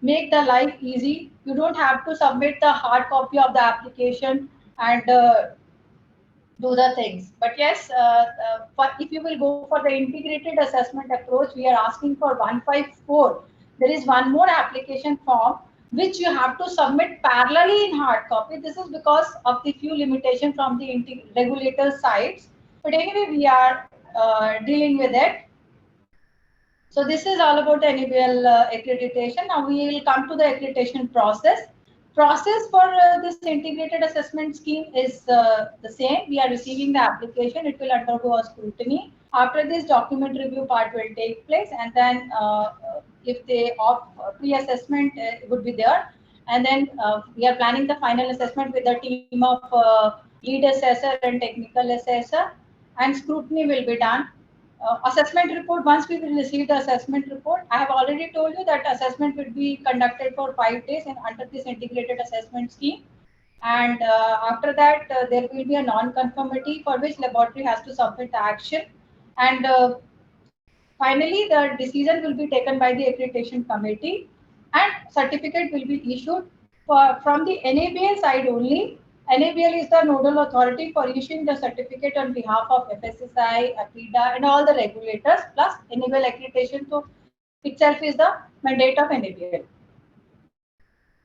make the life easy. You don't have to submit the hard copy of the application and do the things. But yes, if you will go for the integrated assessment approach, we are asking for 154. There is one more application form which you have to submit parallelly in hard copy. This is because of the few limitations from the regulator sides. But anyway, we are dealing with it. So this is all about NABL accreditation. Now we will come to the accreditation process. Process for this integrated assessment scheme is the same. We are receiving the application. It will undergo a scrutiny. After this, document review part will take place, and then if they opt pre-assessment would be there, and then we are planning the final assessment with a team of lead assessor and technical assessor, and scrutiny will be done. Assessment report, once we will receive the assessment report, I have already told you that assessment will be conducted for 5 days under this integrated assessment scheme. And after that, there will be a non-conformity for which laboratory has to submit the action. And finally, the decision will be taken by the accreditation committee, and certificate will be issued from the NABL side only. NABL is the nodal authority for issuing the certificate on behalf of FSSAI, APIDA, and all the regulators, plus NABL accreditation to itself is the mandate of NABL.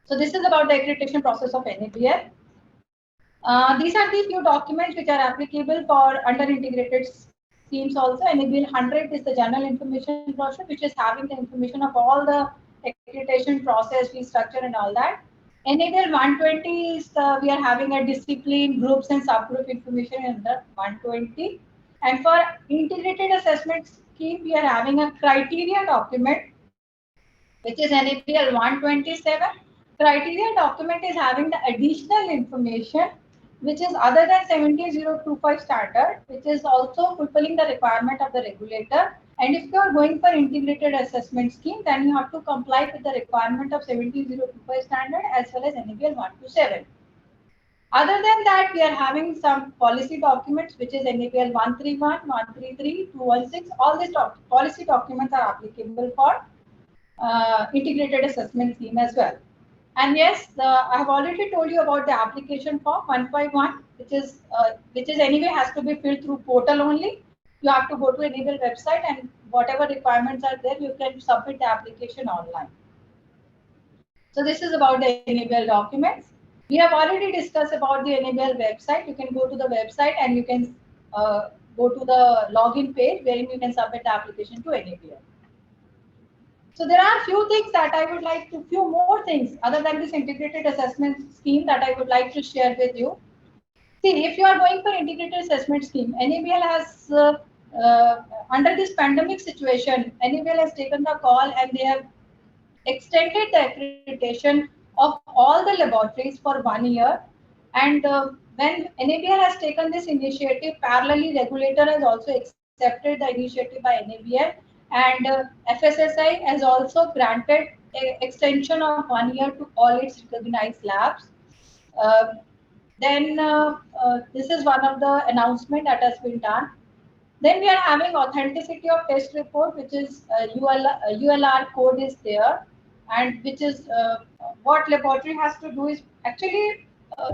So this is about the accreditation process of NABL. These are the few documents which are applicable for under integrated schemes also. NABL 100 is the general information brochure, which is having the information of all the accreditation process, fee structure, and all that. NABL 120 is we are having a discipline, groups, and subgroup information in the 120. And for integrated assessment scheme, we are having a criteria document, which is NABL 127. Criteria document is having the additional information which is other than 17025 standard, which is also fulfilling the requirement of the regulator. And if you are going for integrated assessment scheme, then you have to comply with the requirement of 17025 standard as well as NABL 127. Other than that, we are having some policy documents, which is NABL 131, 133, 216. All these policy documents are applicable for integrated assessment scheme as well. And yes, I have already told you about the application form 151, which is anyway has to be filled through portal only. You have to go to NABL website, and whatever requirements are there, you can submit the application online. So this is about the NABL documents. We have already discussed about the NABL website. You can go to the website and you can go to the login page wherein you can submit the application to NABL. So there are few things that I would like to, few more things other than this integrated assessment scheme that I would like to share with you. See, if you are going for integrated assessment scheme, NABL has, under this pandemic situation, NABL has taken the call and they have extended the accreditation of all the laboratories for 1 year. And when NABL has taken this initiative, parallelly regulator has also accepted the initiative by NABL. And FSSAI has also granted an extension of 1 year to all its recognized labs. This is one of the announcement that has been done. Then we are having authenticity of test report, which is ULR code is there, and which is what laboratory has to do is actually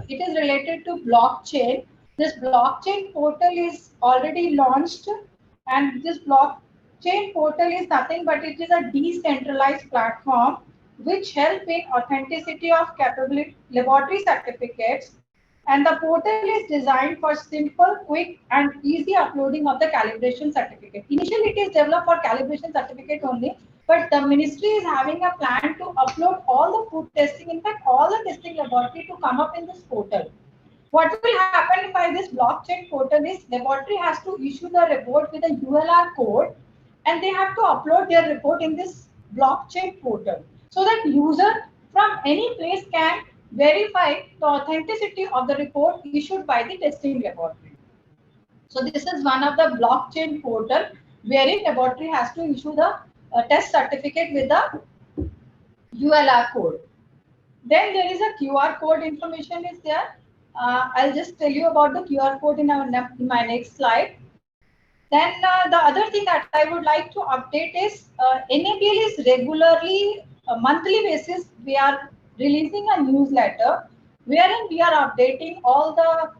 it is related to blockchain. This blockchain portal is already launched, and this blockchain portal is nothing but it is a decentralized platform which help in authenticity of capability laboratory certificates. And the portal is designed for simple, quick, and easy uploading of the calibration certificate. Initially, it is developed for calibration certificate only, but the ministry is having a plan to upload all the food testing, in fact, all the testing laboratory to come up in this portal. What will happen by this blockchain portal is laboratory has to issue the report with a ULR code, and they have to upload their report in this blockchain portal so that user from any place can verify the authenticity of the report issued by the testing laboratory. So this is one of the blockchain portal wherein laboratory has to issue the test certificate with the ULR code. Then there is a QR code information is there. I'll just tell you about the QR code in my next slide. Then the other thing that I would like to update is NABL is regularly, monthly basis, we are releasing a newsletter wherein we are updating all the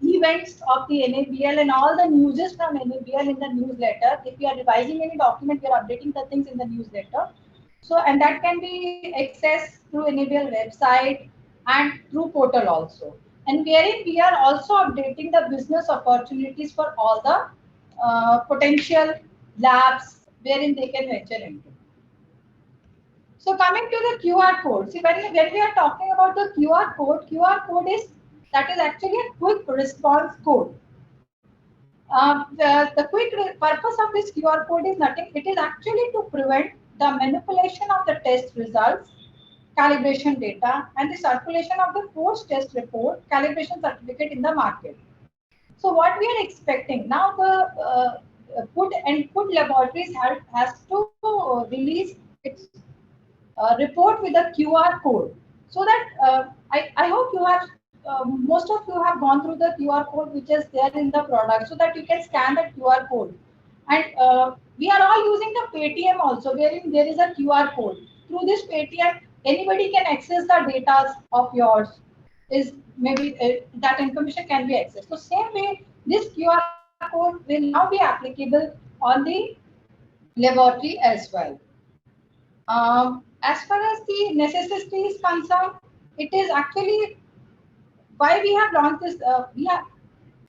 events of the NABL and all the news from NABL in the newsletter. If we are revising any document, we are updating the things in the newsletter. So, and that can be accessed through NABL website and through portal also. And wherein we are also updating the business opportunities for all the potential labs wherein they can venture into. So coming to the QR code, see when we are talking about the QR code is actually a quick response code. The quick purpose of this QR code is nothing. It is actually to prevent the manipulation of the test results, calibration data, and the circulation of the post-test report, calibration certificate in the market. So what we are expecting now, the food laboratories has to release its report with a QR code, so that I hope you have most of you have gone through the QR code which is there in the product, so that you can scan that QR code. And we are all using the Paytm also, wherein there is a QR code. Through this Paytm, anybody can access the data of yours. Is maybe that information can be accessed. So same way, this QR code will now be applicable on the laboratory as well. As far as the necessity is concerned, it is actually why we have launched this.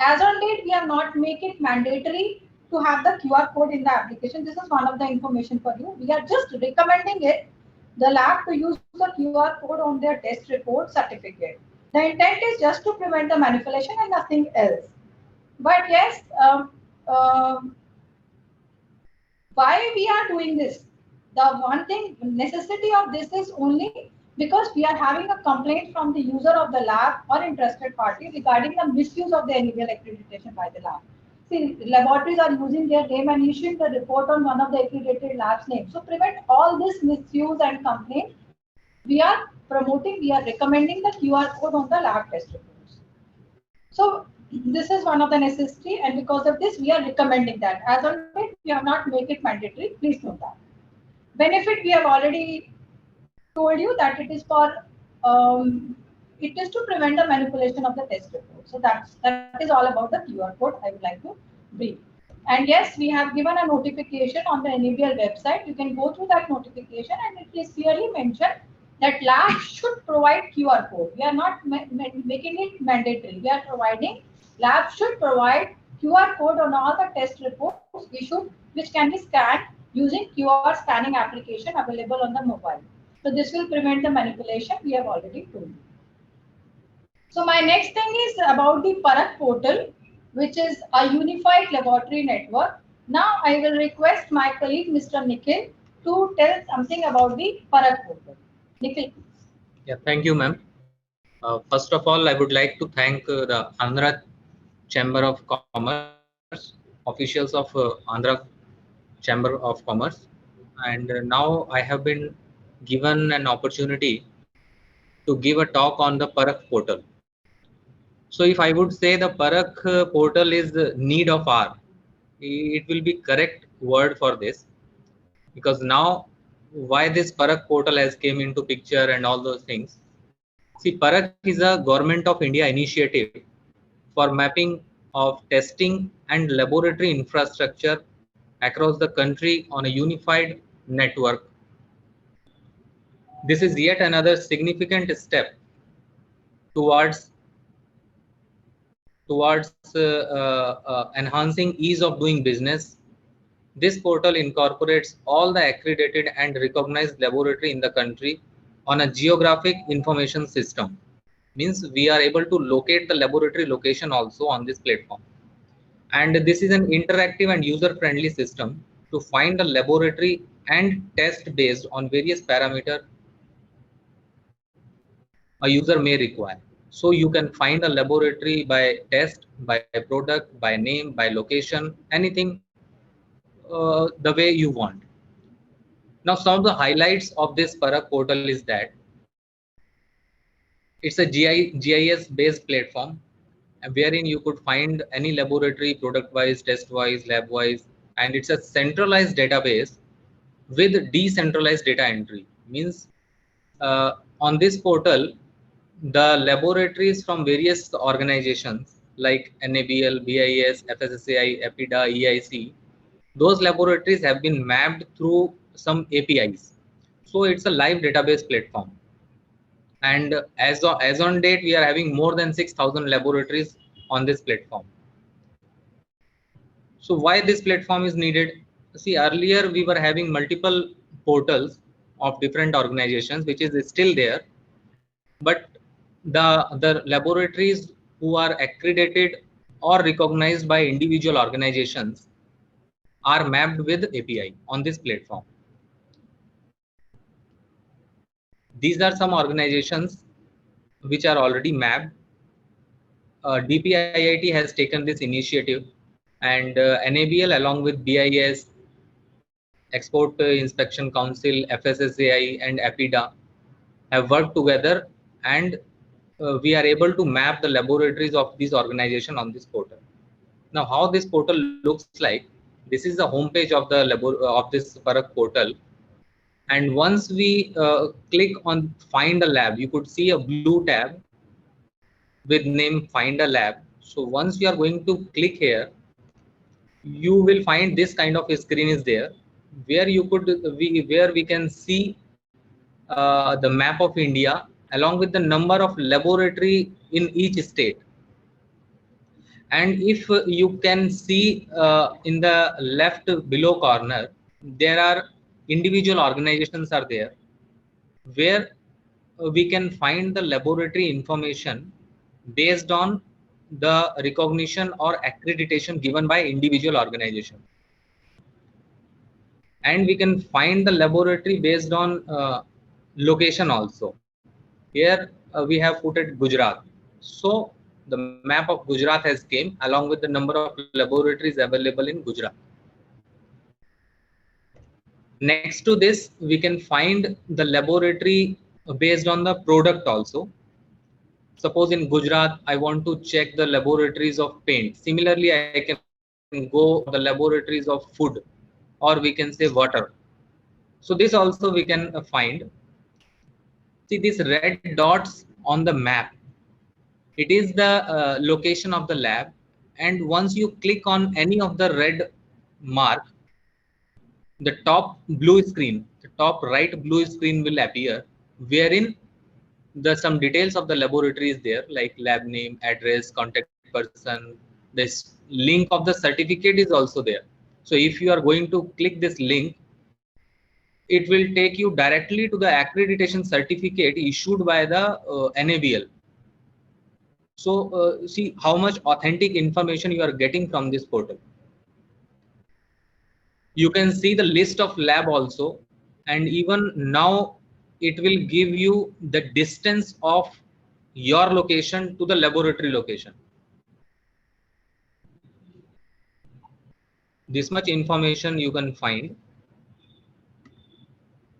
As on date, we have not make it mandatory to have the QR code in the application. This is one of the information for you. We are just recommending it, the lab, to use the QR code on their test report certificate. The intent is just to prevent the manipulation and nothing else. But yes, why we are doing this? The one thing, necessity of this is only because we are having a complaint from the user of the lab or interested party regarding the misuse of the NABL accreditation by the lab. See, laboratories are using their name and issuing the report on one of the accredited lab's name. So prevent all this misuse and complaint, we are promoting, we are recommending the QR code on the lab test reports. So this is one of the necessity, and because of this, we are recommending that. As on date, we have not made it mandatory. Please note that. Benefit, we have already told you that it is for it is to prevent the manipulation of the test report. So that is all about the QR code I would like to brief. And yes, we have given a notification on the NABL website. You can go through that notification, and it is clearly mentioned that labs should provide QR code. We are not making it mandatory. We are providing, labs should provide QR code on all the test reports issued, which can be scanned using QR scanning application available on the mobile. So this will prevent the manipulation, we have already told you. So my next thing is about the Parak portal, which is a unified laboratory network. Now I will request my colleague, Mr. Nikhil, to tell something about the Parak portal. Nikhil. Yeah, thank you, ma'am. First of all, I would like to thank the Andhra Chamber of Commerce, officials of Andhra Chamber of Commerce, and now I have been given an opportunity to give a talk on the Parak portal. So if I would say the Parak portal is the need of hour, it will be correct word for this, because now why this Parak portal has came into picture and all those things. See, Parak is a Government of India initiative for mapping of testing and laboratory infrastructure across the country on a unified network. This is yet another significant step towards enhancing ease of doing business. This portal incorporates all the accredited and recognized laboratory in the country on a geographic information system. Means we are able to locate the laboratory location also on this platform. And this is an interactive and user-friendly system to find the laboratory and test based on various parameters a user may require. So you can find a laboratory by test, by product, by name, by location, anything the way you want. Now, some of the highlights of this Parak portal is that it's a GIS based platform wherein you could find any laboratory product wise, test wise, lab wise, and it's a centralized database with decentralized data entry. Means on this portal, the laboratories from various organizations like NABL, BIS, FSSAI, EPIDA, EIC, those laboratories have been mapped through some APIs. So it's a live database platform. And as on date, we are having more than 6,000 laboratories on this platform. So why this platform is needed? See, earlier we were having multiple portals of different organizations, which is still there, but the laboratories who are accredited or recognized by individual organizations are mapped with API on this platform. These are some organizations which are already mapped. DPIIT has taken this initiative, and NABL along with BIS, Export Inspection Council, FSSAI, and EPIDA have worked together, and we are able to map the laboratories of these organizations on this portal. Now, how this portal looks like? This is the homepage of the of this Parak portal, and once we click on Find a Lab, you could see a blue tab with name Find a Lab. So once you are going to click here, you will find this kind of a screen is there, where you could where we can see the map of India along with the number of laboratory in each state. And if you can see in the left below corner, there are individual organizations are there, where we can find the laboratory information based on the recognition or accreditation given by individual organization. And we can find the laboratory based on location also. Here we have put it Gujarat. So the map of Gujarat has came along with the number of laboratories available in Gujarat. Next to this, we can find the laboratory based on the product also. Suppose in Gujarat, I want to check the laboratories of paint. Similarly, I can go the laboratories of food, or we can say water. So this also we can find. See these red dots on the map. It is the location of the lab, and once you click on any of the red mark, the top blue screen, the top right blue screen will appear, wherein some details of the laboratory is there, like lab name, address, contact person. This link of the certificate is also there. So if you are going to click this link, it will take you directly to the accreditation certificate issued by the NABL. So see how much authentic information you are getting from this portal. You can see the list of lab also, and even now it will give you the distance of your location to the laboratory location. This much information you can find.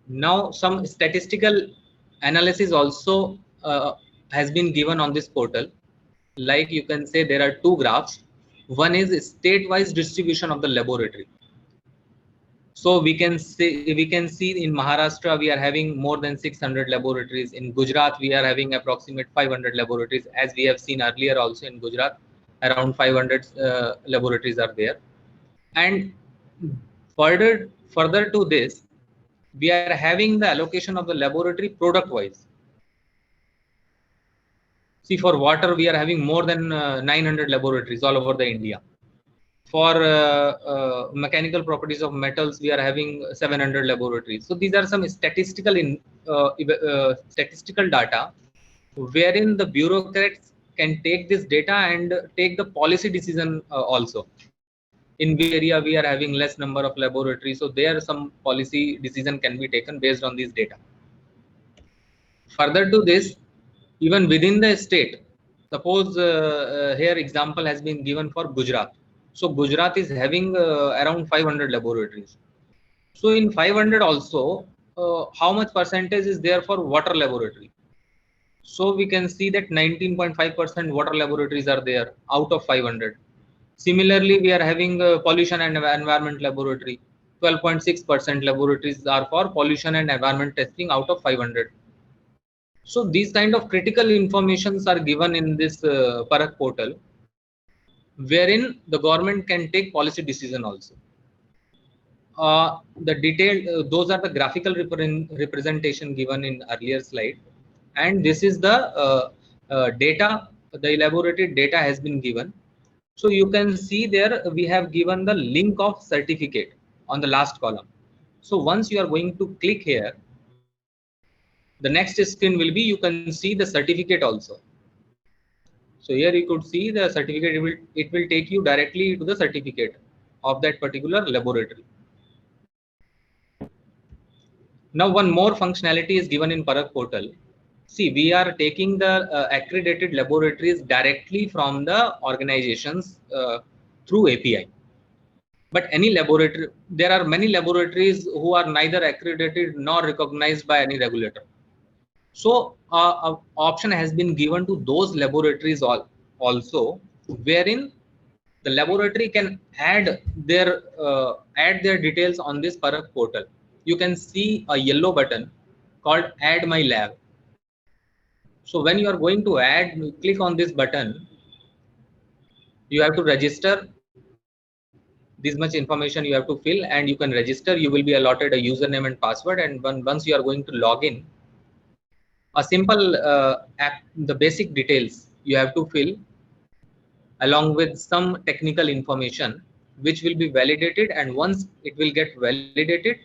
Now some statistical analysis also has been given on this portal. Like you can say there are two graphs. One is state-wise distribution of the laboratory. So we can see in Maharashtra we are having more than 600 laboratories. In Gujarat we are having approximate 500 laboratories. As we have seen earlier also in Gujarat, around 500 laboratories are there. And further to this, we are having the allocation of the laboratory product wise. See, for water we are having more than 900 laboratories all over the India. For mechanical properties of metals, we are having 700 laboratories. So these are some statistical statistical data, wherein the bureaucrats can take this data and take the policy decision also. In which area we are having less number of laboratories, so there some policy decision can be taken based on this data. Further to this, even within the state. Suppose here example has been given for Gujarat. So Gujarat is having around 500 laboratories. So in 500 also, how much percentage is there for water laboratory? So we can see that 19.5% water laboratories are there out of 500. Similarly, we are having pollution and environment laboratory. 12.6% laboratories are for pollution and environment testing out of 500. So these kind of critical informations are given in this Parak portal, wherein the government can take policy decision also. The detailed, those are the graphical representation given in earlier slide, and this is the data, the elaborated data has been given. So you can see there we have given the link of certificate on the last column. So once you are going to click here, the next screen will be, you can see the certificate also. So here you could see the certificate, it will take you directly to the certificate of that particular laboratory. Now one more functionality is given in Parak portal. See, we are taking the accredited laboratories directly from the organizations through API. But any laboratory, there are many laboratories who are neither accredited nor recognized by any regulator. So option has been given to those laboratories also, wherein the laboratory can add their details on this Parak portal. You can see a yellow button called Add My Lab. So when you are going to add, click on this button. You have to register. This much information you have to fill, and you can register. You will be allotted a username and password, and once you are going to log in, a simple app, the basic details you have to fill along with some technical information which will be validated, and once it will get validated,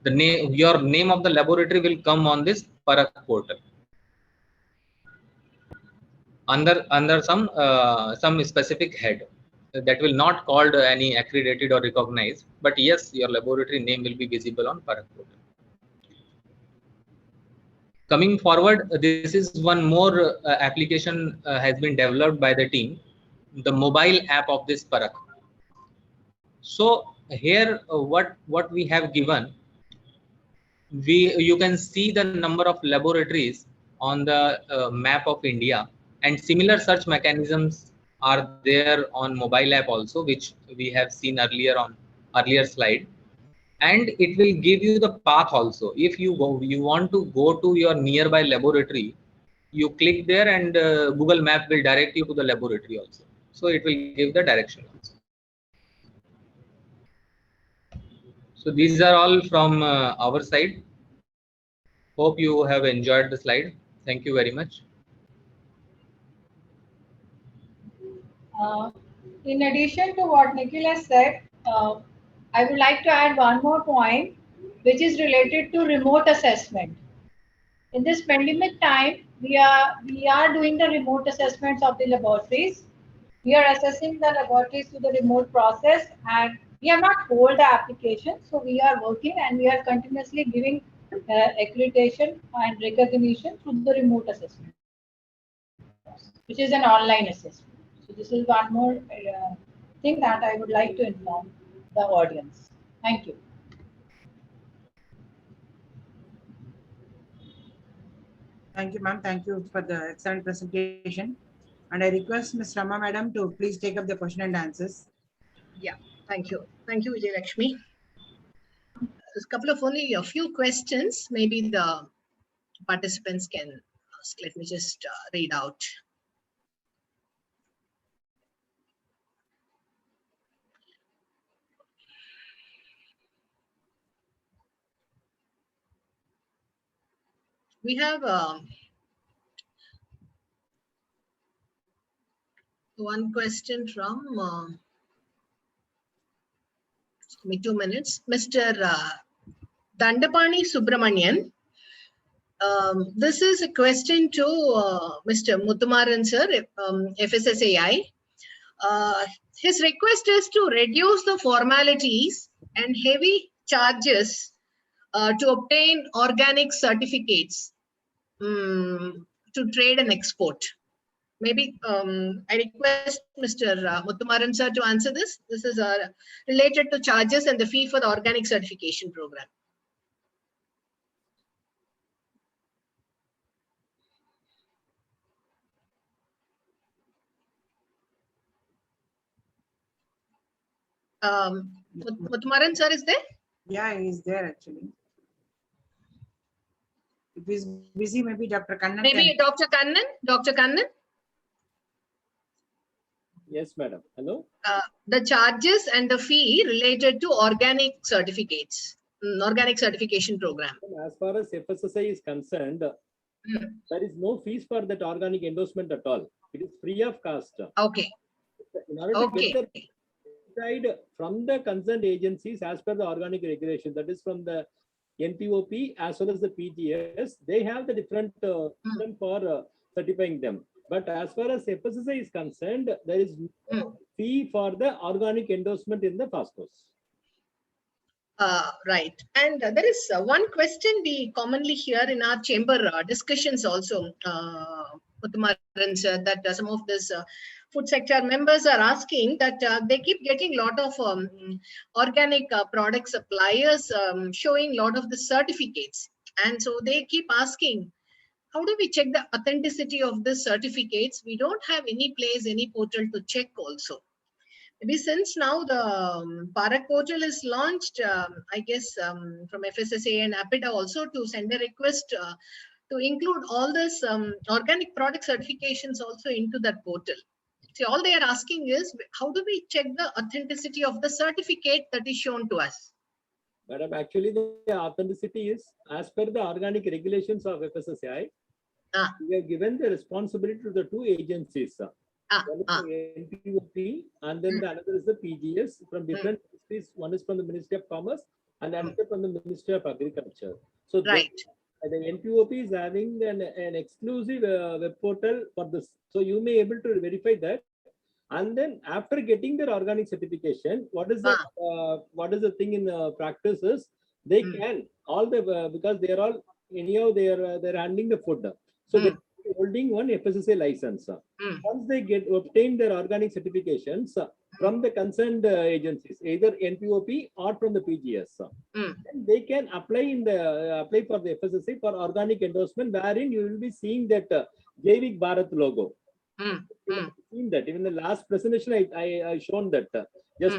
the name, your name of the laboratory will come on this Parak portal under some specific head that will not called any accredited or recognized, but yes, your laboratory name will be visible on Parak portal. Coming forward, this is one more application has been developed by the team, the mobile app of this Parak. So here what we have given, you can see the number of laboratories on the map of India, and similar search mechanisms are there on mobile app also, which we have seen earlier on earlier slide. And it will give you the path also. If you want to go to your nearby laboratory, you click there, and Google Map will direct you to the laboratory also. So it will give the direction also. So these are all from our side. Hope you have enjoyed the slide. Thank you very much. In addition to what Nikhil has said, I would like to add one more point, which is related to remote assessment. In this pandemic time, we are doing the remote assessments of the laboratories. We are assessing the laboratories through the remote process, and we have not hold the application. So we are working, and we are continuously giving accreditation and recognition through the remote assessment, which is an online assessment. So this is one more thing that I would like to inform the audience. Thank you. Thank you, ma'am. Thank you for the excellent presentation. And I request Ms. Rama madam to please take up the question and answers. Yeah, thank you. Thank you, Vijay Lakshmi. There's a couple of only a few questions. Maybe the participants can ask. Let me just read out. We have one question from, give me 2 minutes, Mr. Dandapani Subramanian. This is a question to Mr. Muthumaran sir, FSSAI. His request is to reduce the formalities and heavy charges to obtain organic certificates, to to trade and export? Maybe I request Mr. Muthumaran sir to answer this. This is related to charges and the fee for the organic certification program. Muthumaran sir is there? Yeah, he is there actually. If he's busy, maybe Dr. Kannan Maybe can. Dr. Kannan? Dr. Kannan? Yes, madam. Hello. The charges and the fee related to organic certificates, organic certification program. As far as FSSAI is concerned, there is no fees for that organic endorsement at all. It is free of cost. Okay. In order to get the guide from the concerned agencies as per the organic regulation, that is from the NPOP as well as the PGS, they have the different system for certifying them. But as far as FSSAI is concerned, there is no fee for the organic endorsement in the FASTOS. Right. And there is one question we commonly hear in our chamber discussions also, Muthumaran sir, that some of this food sector members are asking that they keep getting a lot of organic product suppliers showing a lot of the certificates. And so they keep asking, how do we check the authenticity of the certificates? We don't have any place, any portal to check also. Maybe since now the PARAC portal is launched, I guess from FSSAI and APIDA also to send a request to include all this organic product certifications also into that portal. See, all they are asking is, how do we check the authenticity of the certificate that is shown to us? Madam, actually the authenticity is as per the organic regulations of FSSAI. We have given the responsibility to the two agencies. One is the NPOP and then the another is the PGS from different ministries. One is from the Ministry of Commerce and another from the Ministry of Agriculture. So right. The NPOP is having an exclusive web portal for this. So you may able to verify that. And then after getting their organic certification, what is the thing in practice is they can all the because they are all anyhow they're handling the food. So they're holding one FSSAI license. Once they obtain their organic certifications from the concerned agencies, either NPOP or from the PGS, then they can apply for the FSSAI for organic endorsement, wherein you will be seeing that Jaivik Bharat logo. Seen that even the last presentation I shown that just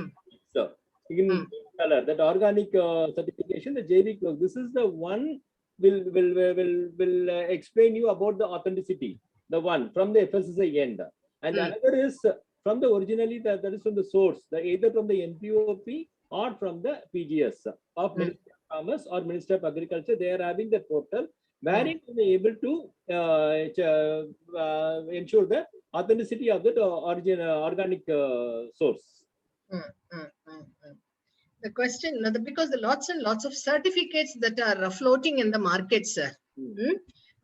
in color that organic certification, the Jaivik logo. This is the one will explain you about the authenticity, the one from the FSSAI end, and another is from the originally that is from the source, either from the NPOP or from the PGS of Ministry of Commerce or Ministry of Agriculture. They are having the portal wherein you may able to ensure the authenticity of that organic source. The question, because the lots and lots of certificates that are floating in the market, sir,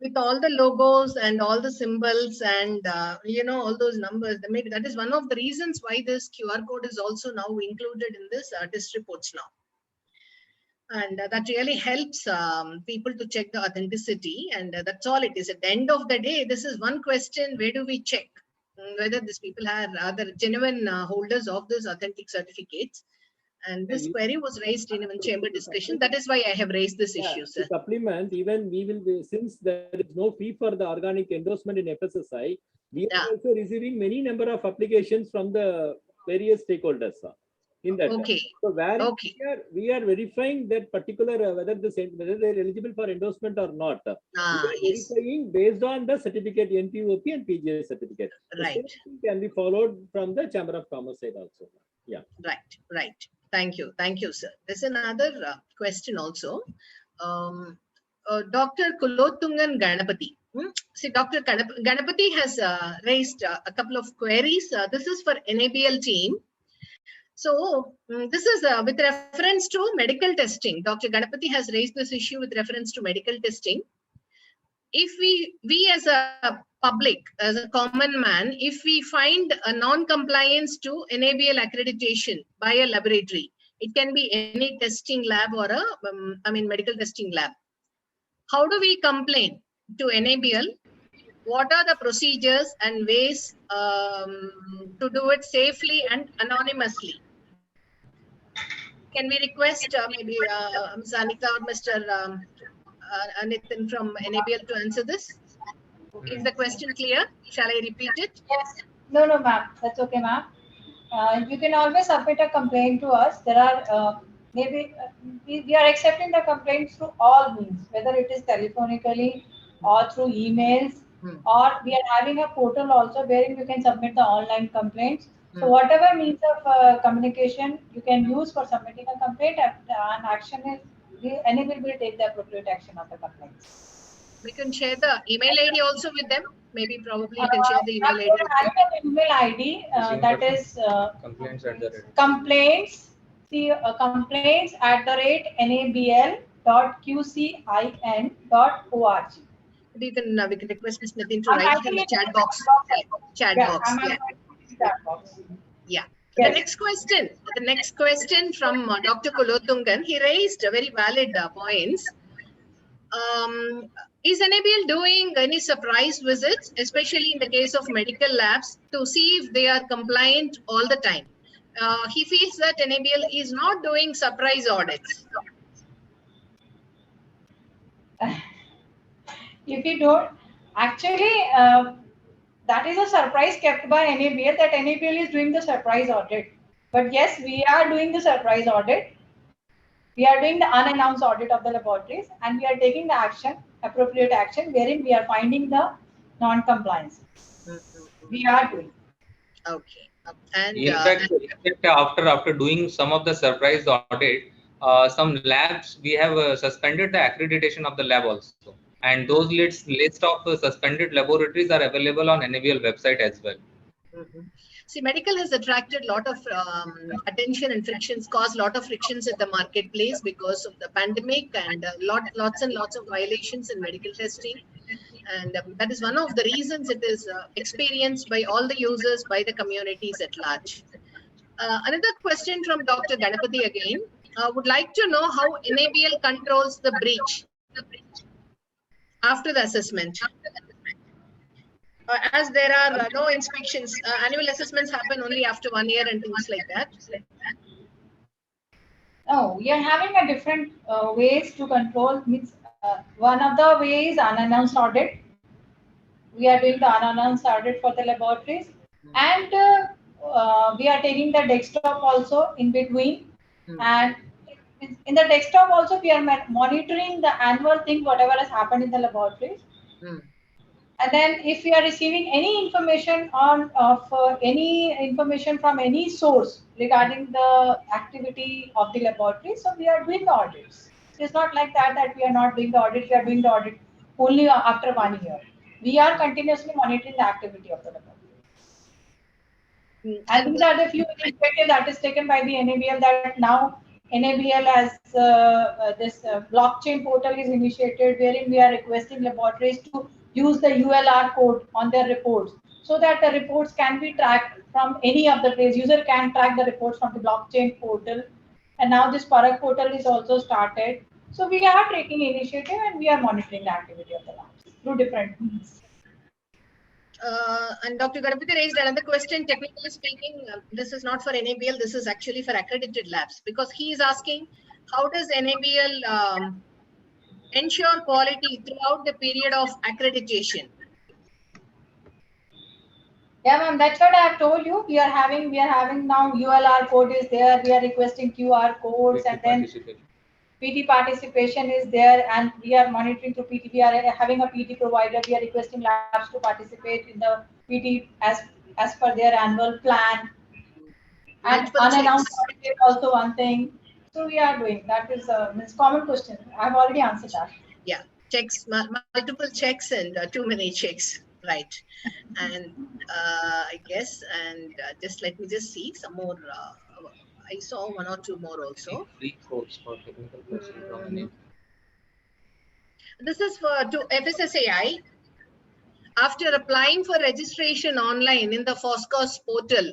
with all the logos and all the symbols and all those numbers. Maybe that is one of the reasons why this QR code is also now included in this test reports now. And that really helps people to check the authenticity. And that's all it is. At the end of the day, this is one question: where do we check whether these people are the genuine holders of those authentic certificates? And this query was raised in even chamber discussion. That is why I have raised this issue, sir. To supplement, even we will be, since there is no fee for the organic endorsement in FSSAI, we are also receiving many number of applications from the various stakeholders in that. Okay. So where we are verifying that particular whether they are eligible for endorsement or not. We are verifying based on the certificate NPOP and PGS certificate. Right. The same thing can be followed from the Chamber of Commerce side also. Yeah. Right. Thank you, sir. There's another question also. Dr. Kulothungan Ganapati. See, Dr. Ganapati has raised a couple of queries. This is for NABL team. So this is with reference to medical testing. Dr. Ganapati has raised this issue with reference to medical testing. If we as a public, as a common man, if we find a non-compliance to NABL accreditation by a laboratory, it can be any testing lab or a medical testing lab. How do we complain to NABL? what are the procedures and ways to do it safely and anonymously? Can we request maybe Ms. Anika or Mr. Nitin from NABL to answer this? Is the question clear? Shall I repeat it? Yes. No, no, ma'am. That's okay, ma'am. You can always submit a complaint to us. There are we are accepting the complaints through all means, whether it is telephonically or through emails, or we are having a portal also wherein you can submit the online complaints. So whatever means of communication you can use for submitting a complaint, and action is NABL will take the appropriate action of the complaints. We can share the email ID also with them. Maybe probably you can share the email ID. We are having an email ID that is Complaints at the rate. complaints nabl.qcin.org. We can request Ms. Nitin to write it in the chat box. Chat box. Yeah. Chat box. Yeah. Yes. The next question from Dr. Kulothungan. He raised very valid points. Is NABL doing any surprise visits, especially in the case of medical labs, to see if they are compliant all the time? He feels that NABL is not doing surprise audits. If you don't, actually, that is a surprise kept by NABL, that NABL is doing the surprise audit. But yes, we are doing the surprise audit. We are doing the unannounced audit of the laboratories, and we are taking the action, appropriate action, wherein we are finding the non-compliance. We are doing. Okay. And In fact, after doing some of the surprise audit, some labs we have suspended the accreditation of the lab also, and those list of suspended laboratories are available on NABL website as well. See, medical has attracted a lot of attention and frictions, caused a lot of frictions at the marketplace because of the pandemic, and lots and lots of violations in medical testing. And that is one of the reasons it is experienced by all the users, by the communities at large. Another question from Dr. Ganapathy again. Would like to know how NABL controls the breach after the assessment. As there are no inspections, annual assessments happen only after 1 year and things like that. No, we are having a different ways to control. One of the ways unannounced audit. We are doing the unannounced audit for the laboratories, and we are taking the desktop also in between. And in the desktop also, we are monitoring the annual thing, whatever has happened in the laboratories. And then if we are receiving any information any information from any source regarding the activity of the laboratory, so we are doing the audits. It's not like that we are not doing the audit. We are doing the audit only after 1 year. We are continuously monitoring the activity of the laboratory. And these are the few initiatives that is taken by the NABL, that now NABL has this blockchain portal is initiated, wherein we are requesting laboratories to use the ULR code on their reports, so that the reports can be tracked from any of the place. User can track the reports from the blockchain portal. And now this Parak portal is also started. So we are taking initiative, and we are monitoring the activity of the labs through different means. And Dr. Ganapathy raised another question. Technically speaking, this is not for NABL, this is actually for accredited labs, because he is asking, how does NABL ensure quality throughout the period of accreditation? Yeah, ma'am, that's what I have told you. We are having now ULR code is there. We are requesting QR codes, and then PT participation is there, and we are monitoring through PT. We are having a PT provider. We are requesting labs to participate in the PT as per their annual plan. And unannounced audit is also one thing. So we are doing that. Is a common question. I have already answered that. Yeah, checks, multiple checks, and too many checks, right? And I guess, and just let me just see some more. I saw one or two more also. Free course for technical person from NABL. This is for to FSSAI. After applying for registration online in the FOSCOS portal,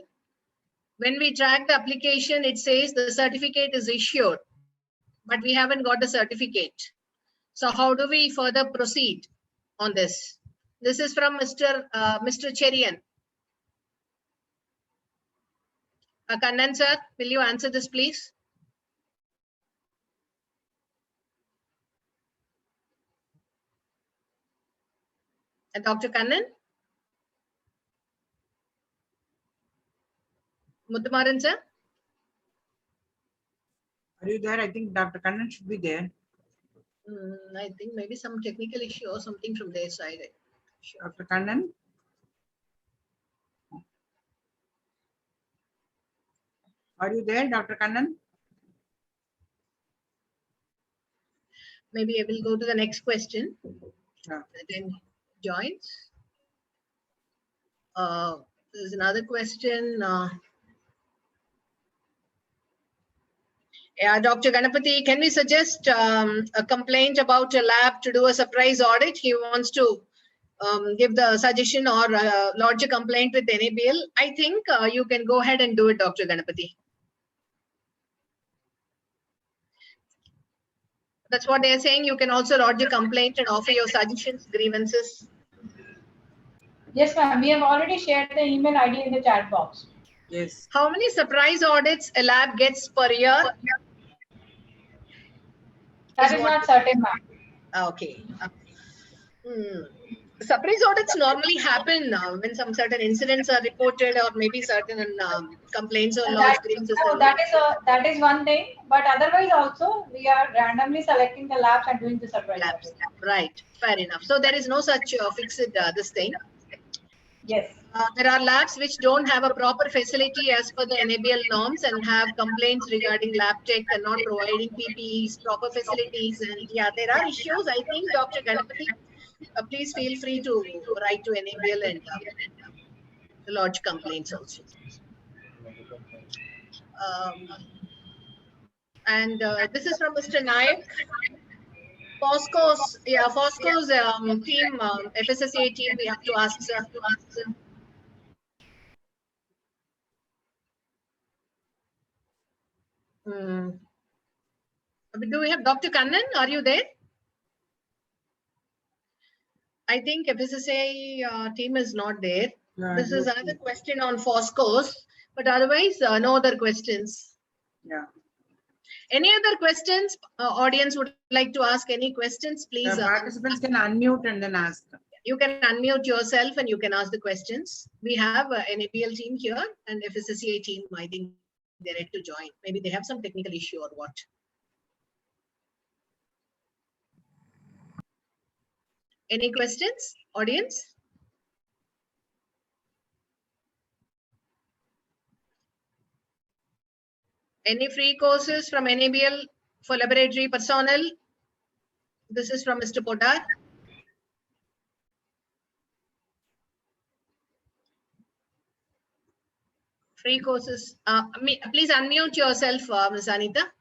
when we track the application, it says the certificate is issued, but we haven't got the certificate. So how do we further proceed on this? This is from Mr. Cherian. Kannan sir, will you answer this, please? Dr. Kannan? Muthumaran sir? Are you there? I think Dr. Kannan should be there. I think maybe some technical issue or something from their side. Dr. Kannan? Are you there, Dr. Kannan? Maybe I will go to the next question. Yeah. Then joins. There's another question. Yeah, Dr. Ganapathy, can we suggest a complaint about a lab to do a surprise audit? He wants to give the suggestion or lodge a complaint with NABL. I think you can go ahead and do it, Dr. Ganapathy. That's what they're saying. You can also lodge a complaint and offer your suggestions, grievances. Yes, ma'am. We have already shared the email ID in the chat box. Yes. How many surprise audits a lab gets per year? That is not certain, ma'am. Okay. Surprise audits normally happen when some certain incidents are reported or maybe certain complaints or lodged grievances. No, that is one thing. But otherwise also, we are randomly selecting the labs and doing the surprise Labs. audit. Right. Fair enough. So there is no such fixed this thing. Yes. There are labs which don't have a proper facility as per the NABL norms and have complaints regarding lab tech and not providing PPEs, proper facilities. And yeah, there are issues. I think, Dr. Ganapathy, please feel free to write to NABL and lodge complaints also. This is from Mr. Nayak. Fosco's team, FSSA team, we have to ask, sir. Do we have Dr. Kannan? Are you there? I think FSSA team is not there. Yeah, This is another question on Fosco's, but otherwise, no other questions. Yeah. Any other questions? Audience would like to ask any questions, please. The participants can unmute and then ask. You can unmute yourself and you can ask the questions. We have an NABL team here and FSSA team, I think they're ready to join. Maybe they have some technical issue or what. Any questions, audience? Any free courses from NABL for laboratory personnel? This is from Mr. Podar. Free courses. Please unmute yourself, Ms. Anita.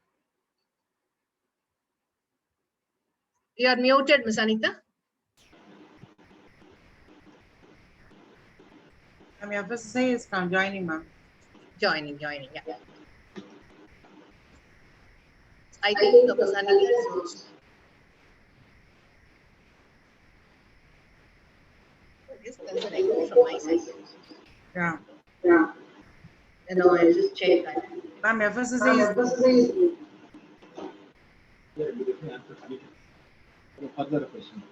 You are muted, Ms. Anita. FSSA is joining, ma'am. Joining, yeah. I think Ms. Anita is also. There's an echo from my side. Yeah. No, I'll just check that. Ma'am, FSSA is. Further question.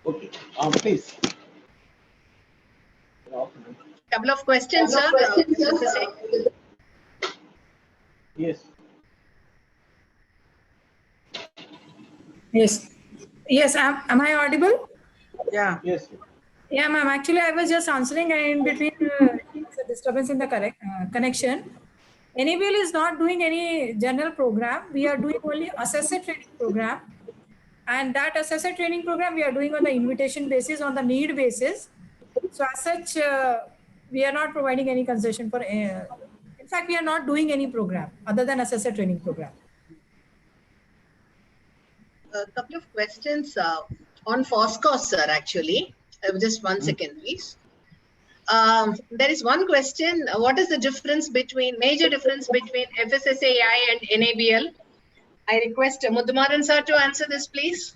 Okay, please. Couple of questions, sir. Yes. Yes, am I audible? Yeah. Yes. Yeah, ma'am. Actually, I was just answering, and in between, there's a disturbance in the connection. NABL is not doing any general program. We are doing only assessor training program. And that assessor training program, we are doing on the invitation basis, on the need basis. So as such, we are not providing any concession for, in fact, we are not doing any program other than assessor training program. A couple of questions on Foscos, sir, actually. Just 1 second, please. There is one question. What is the major difference between FSSAI and NABL? I request Muthumaran sir to answer this, please.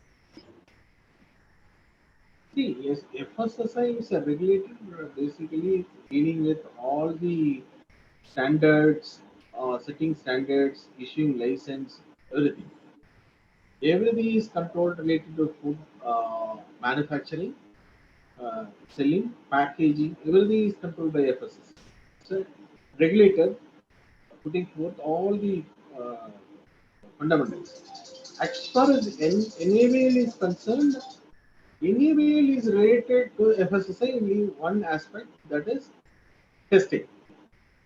See, yes, FSSI is a regulator basically dealing with all the standards, setting standards, issuing license, everything. Everything is controlled related to food manufacturing, selling, packaging. Everything is controlled by FSSI. So, regulator putting forth all the uh, fundamentals. As far as NABL is concerned, NABL is related to FSSI only one aspect, that is testing.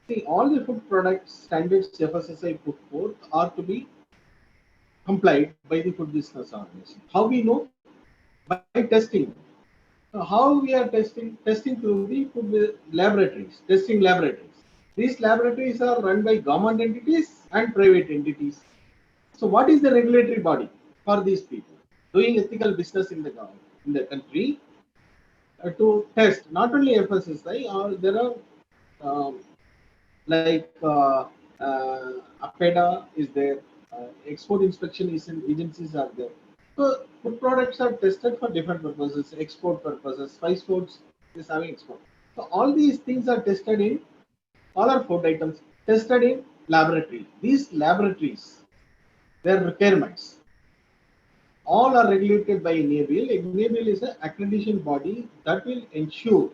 See, all the food products standards FSSI put forth are to be complied by the food business organization. How we know? By testing. So how we are testing? Testing through the food laboratories, testing laboratories. These laboratories are run by government entities and private entities. So what is the regulatory body for these people doing ethical business in the government, in the country, to test not only FSSI, or there are um, like APEDA is there, export inspection agencies are there. So food products are tested for different purposes, export purposes. Spice Foods is having export. So all these things are tested in, all our food items tested in laboratory. These laboratories, their requirements, all are regulated by NABL. NABL is an accreditation body that will ensure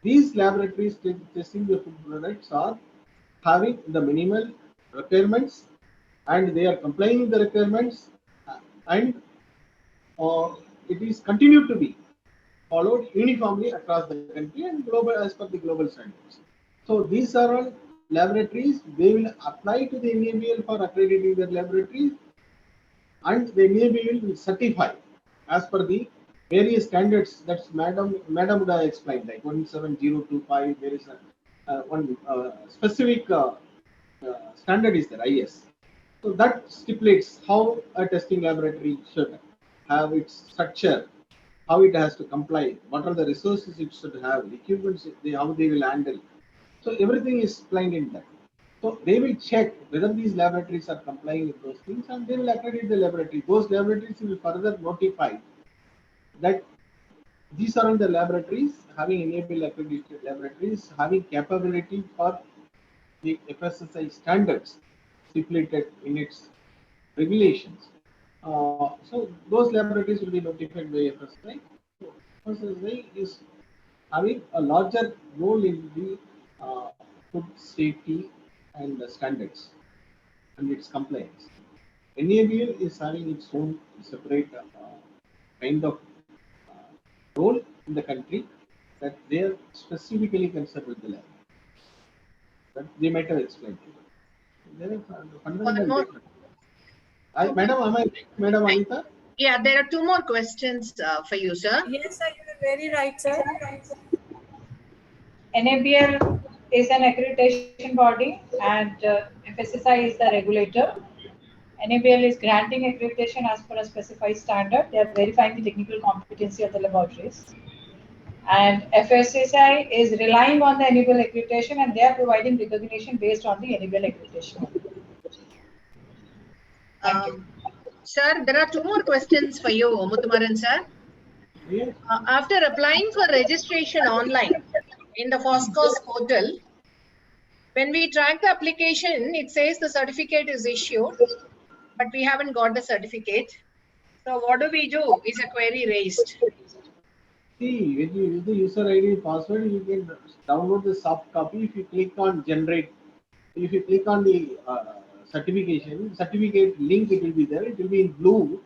these laboratories testing the food products are having the minimal requirements and they are complying with the requirements, and it is continued to be followed uniformly across the country and global as per the global standards. So these are all laboratories. They will apply to the NABL for accrediting their laboratories, and the NABL will certify as per the various standards that Madam would have explained, like 17025. There is one specific standard is there, IS. So that stipulates how a testing laboratory should have its structure, how it has to comply, what are the resources it should have, equipment, how they will handle. So everything is explained in that. So they will check whether these laboratories are complying with those things, and they will accredit the laboratory. Those laboratories will further notify that these are all the laboratories having enabled accredited laboratories having capability for the FSSI standards stipulated in its regulations. So those laboratories will be notified by FSSI. So FSSI is having a larger role in the food safety and the standards and its compliance. NABL is having its own separate kind of role in the country that they are specifically concerned with the lab. That they might have explained to you. There is fundamental more. difference. Madam, am I right, Madam Anita? Yeah, there are two more questions for you, sir. Yes, sir, you are very right, sir. NABL is an accreditation body and FSSI is the regulator. NABL is granting accreditation as per a specified standard. They are verifying the technical competency of the laboratories. And FSSI is relying on the NABL accreditation and they are providing recognition based on the NABL accreditation. Thank you. Sir, there are two more questions for you, Muthumaran sir. Yes. After applying for registration online in the FOSCOS portal, when we track the application, it says the certificate is issued, but we haven't got the certificate. So what do we do? Is a query raised? See, when you use the user ID and password, you can download the soft copy. If you click on generate, if you click on the certificate link, it will be there. It will be in blue.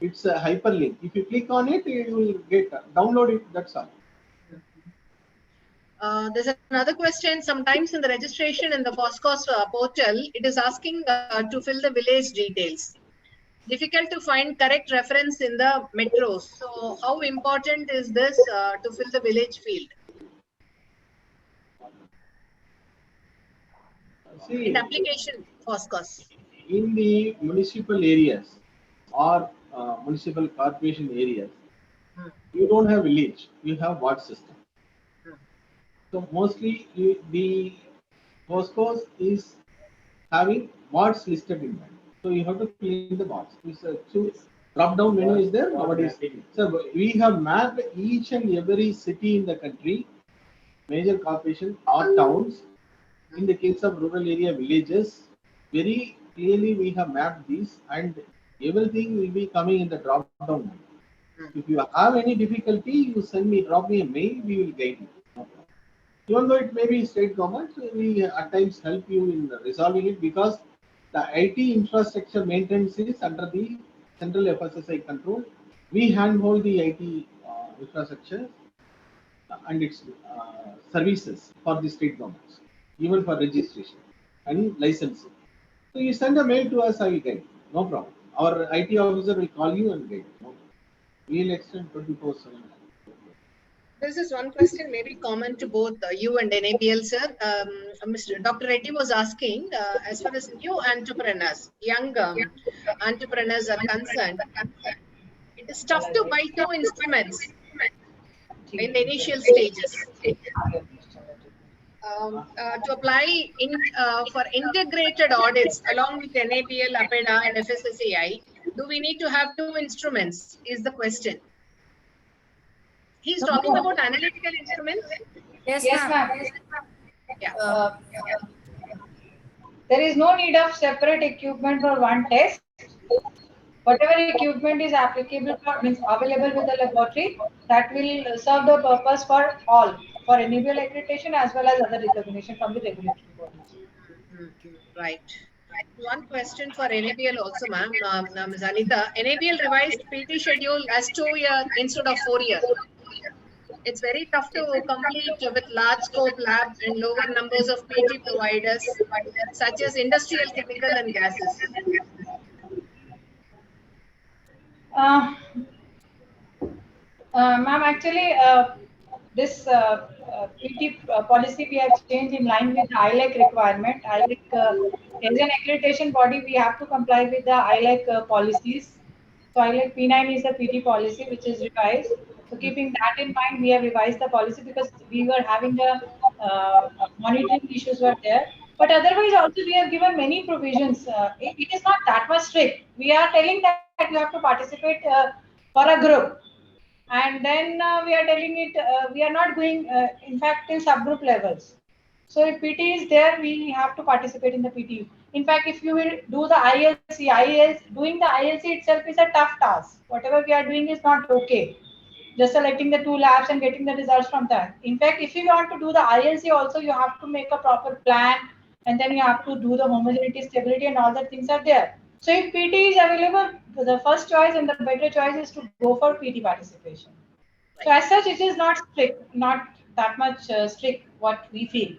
It's a hyperlink. If you click on it, you will get download it. That's all. There's another question. Sometimes in the registration in the FOSCOS portal, it is asking to fill the village details. Difficult to find correct reference in the metros. So how important is this to fill the village field? See, In application FOSCOS. in the municipal areas or municipal corporation areas, you don't have village. You have ward system. So mostly the postcodes is having wards listed in that. So you have to fill in the wards. Drop down menu is there nowadays. So we have mapped each and every city in the country, major corporations or towns. In the case of rural area villages, very clearly we have mapped these, and everything will be coming in the drop down menu. If you have any difficulty, you drop me a mail, we will guide you. No problem. Even though it may be state government, we at times help you in resolving it, because the IT infrastructure maintenance is under the central FSSI control. We handhold the IT infrastructure and its services for the state governments, even for registration and licensing. So you send a mail to us, I will guide. No problem. Our IT officer will call you and guide. No problem. We will extend 24/7. This is one question, maybe common to both you and NABL, sir. Mr. Dr. Reddy was asking, as far as new entrepreneurs, young entrepreneurs are concerned, it is tough to buy new instruments in the initial stages. To apply for integrated audits along with NABL, APEDA, and FSSAI, do we need to have two instruments? Is the question. He's talking about analytical instruments. Yes, ma'am. Yeah. There is no need of separate equipment for one test. Whatever equipment is applicable for, means available with the laboratory, that will serve the purpose for all, for NABL accreditation as well as other recognition from the regulatory bodies. Right. One question for NABL also, ma'am. Ms. Anita, NABL revised PT schedule as 2 years instead of 4 years. It's very tough to complete with large scope lab and lower numbers of PT providers, such as industrial, chemical, and gases. Ma'am, actually, this PT policy we have changed in line with the ILAC requirement. ILAC is an accreditation body. We have to comply with the ILAC policies. So ILAC P9 is the PT policy which is revised. So keeping that in mind, we have revised the policy because we were having the monitoring issues were there. But otherwise, also we have given many provisions. It is not that much strict. We are telling that you have to participate for a group. And then we are telling it, we are not going, in fact, till subgroup levels. So if PT is there, we have to participate in the PT. In fact, if you will do the ILC, doing the ILC itself is a tough task. Whatever we are doing is not okay. Just selecting the 2 labs and getting the results from that. In fact, if you want to do the ILC also, you have to make a proper plan, and then you have to do the homogeneity, stability, and all the things are there. So if PT is available, the first choice and the better choice is to go for PT participation. So as such, it is not strict, not that much strict what we feel.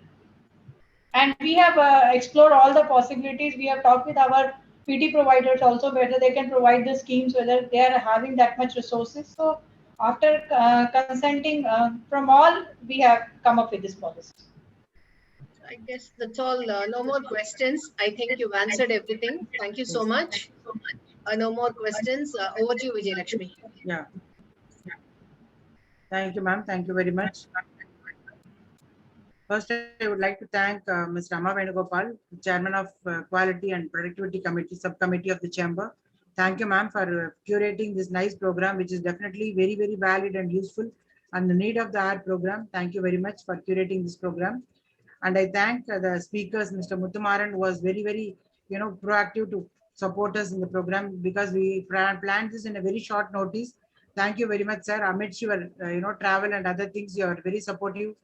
And we have explored all the possibilities. We have talked with our PT providers also whether they can provide the schemes, whether they are having that much resources. So after consenting from all, we have come up with this policy. I guess that's all. No more questions. I think you've answered everything. Thank you so much. No more questions. Over to you, Vijay Lakshmi. Yeah. Thank you, ma'am. Thank you very much. First, I would like to thank Ms. Rama Venugopal, Chairman of Quality and Productivity Committee, Subcommittee of the Chamber. Thank you, ma'am, for curating this nice program, which is definitely very, very valid and useful and the need of the hour program. Thank you very much for curating this program. And I thank the speakers, Mr. Muthumaran, who was very, very, proactive to support us in the program because we planned this in a very short notice. Thank you very much, sir. Amidst your, travel and other things, you are very supportive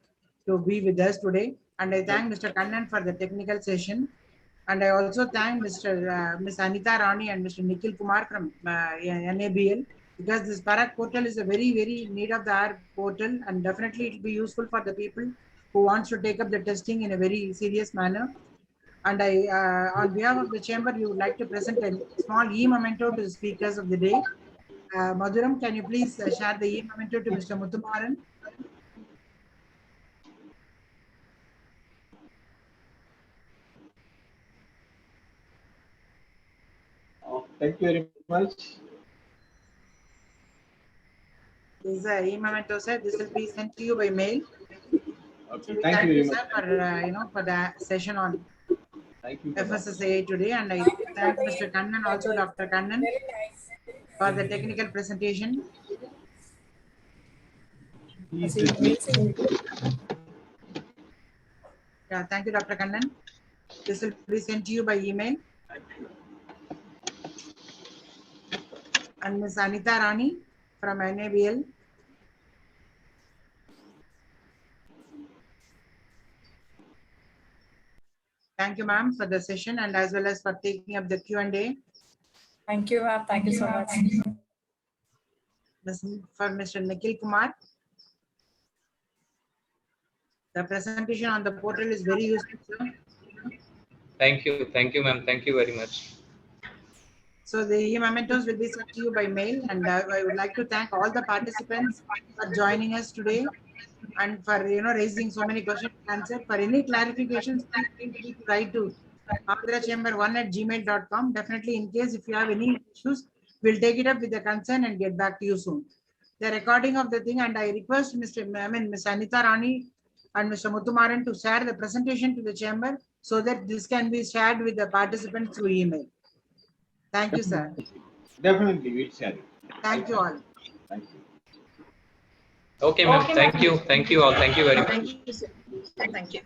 to be with us today. And I thank Mr. Kannan for the technical session. And I also thank Ms. Anita Rani and Mr. Nikhil Kumar from NABL, because this Parak portal is a very, very need of the hour portal, and definitely it will be useful for the people who wants to take up the testing in a very serious manner. And I, on behalf of the chamber, we would like to present a small e-memento to the speakers of the day. Madhuram, can you please share the e-memento to Mr. Muthumaran? Thank you very much. This is a e-memento, sir. This will be sent to you by mail. Okay, So thank you very much. sir, for the session on FSSAI today. And I thank Mr. Kannan, also Dr. Kannan, for the technical presentation. Yeah, thank you, Dr. Kannan. This will be sent to you by email. And Ms. Anita Rani from NABL. Thank you, ma'am, for the session and as well as for taking up the Q&A. Thank you, ma'am. Thank you so much. For Mr. Nikhil Kumar. The presentation on the portal is very useful, sir. Thank you, ma'am. Thank you very much. So the mementos will be sent to you by mail, and I would like to thank all the participants for joining us today and for raising so many questions and answered. For any clarifications, please feel free to write to andrachamber1@gmail.com. Definitely, in case if you have any issues, we'll take it up with the concern and get back to you soon. The recording of the thing, and I request Ms. Anita Rani and Mr. Muthumaran to share the presentation to the chamber so that this can be shared with the participants through email. Thank you, sir. Definitely, we'll share it. Thank you all. Thank you. Okay, ma'am. Thank you. Thank you all. Thank you very much. Thank you, sir. Thank you.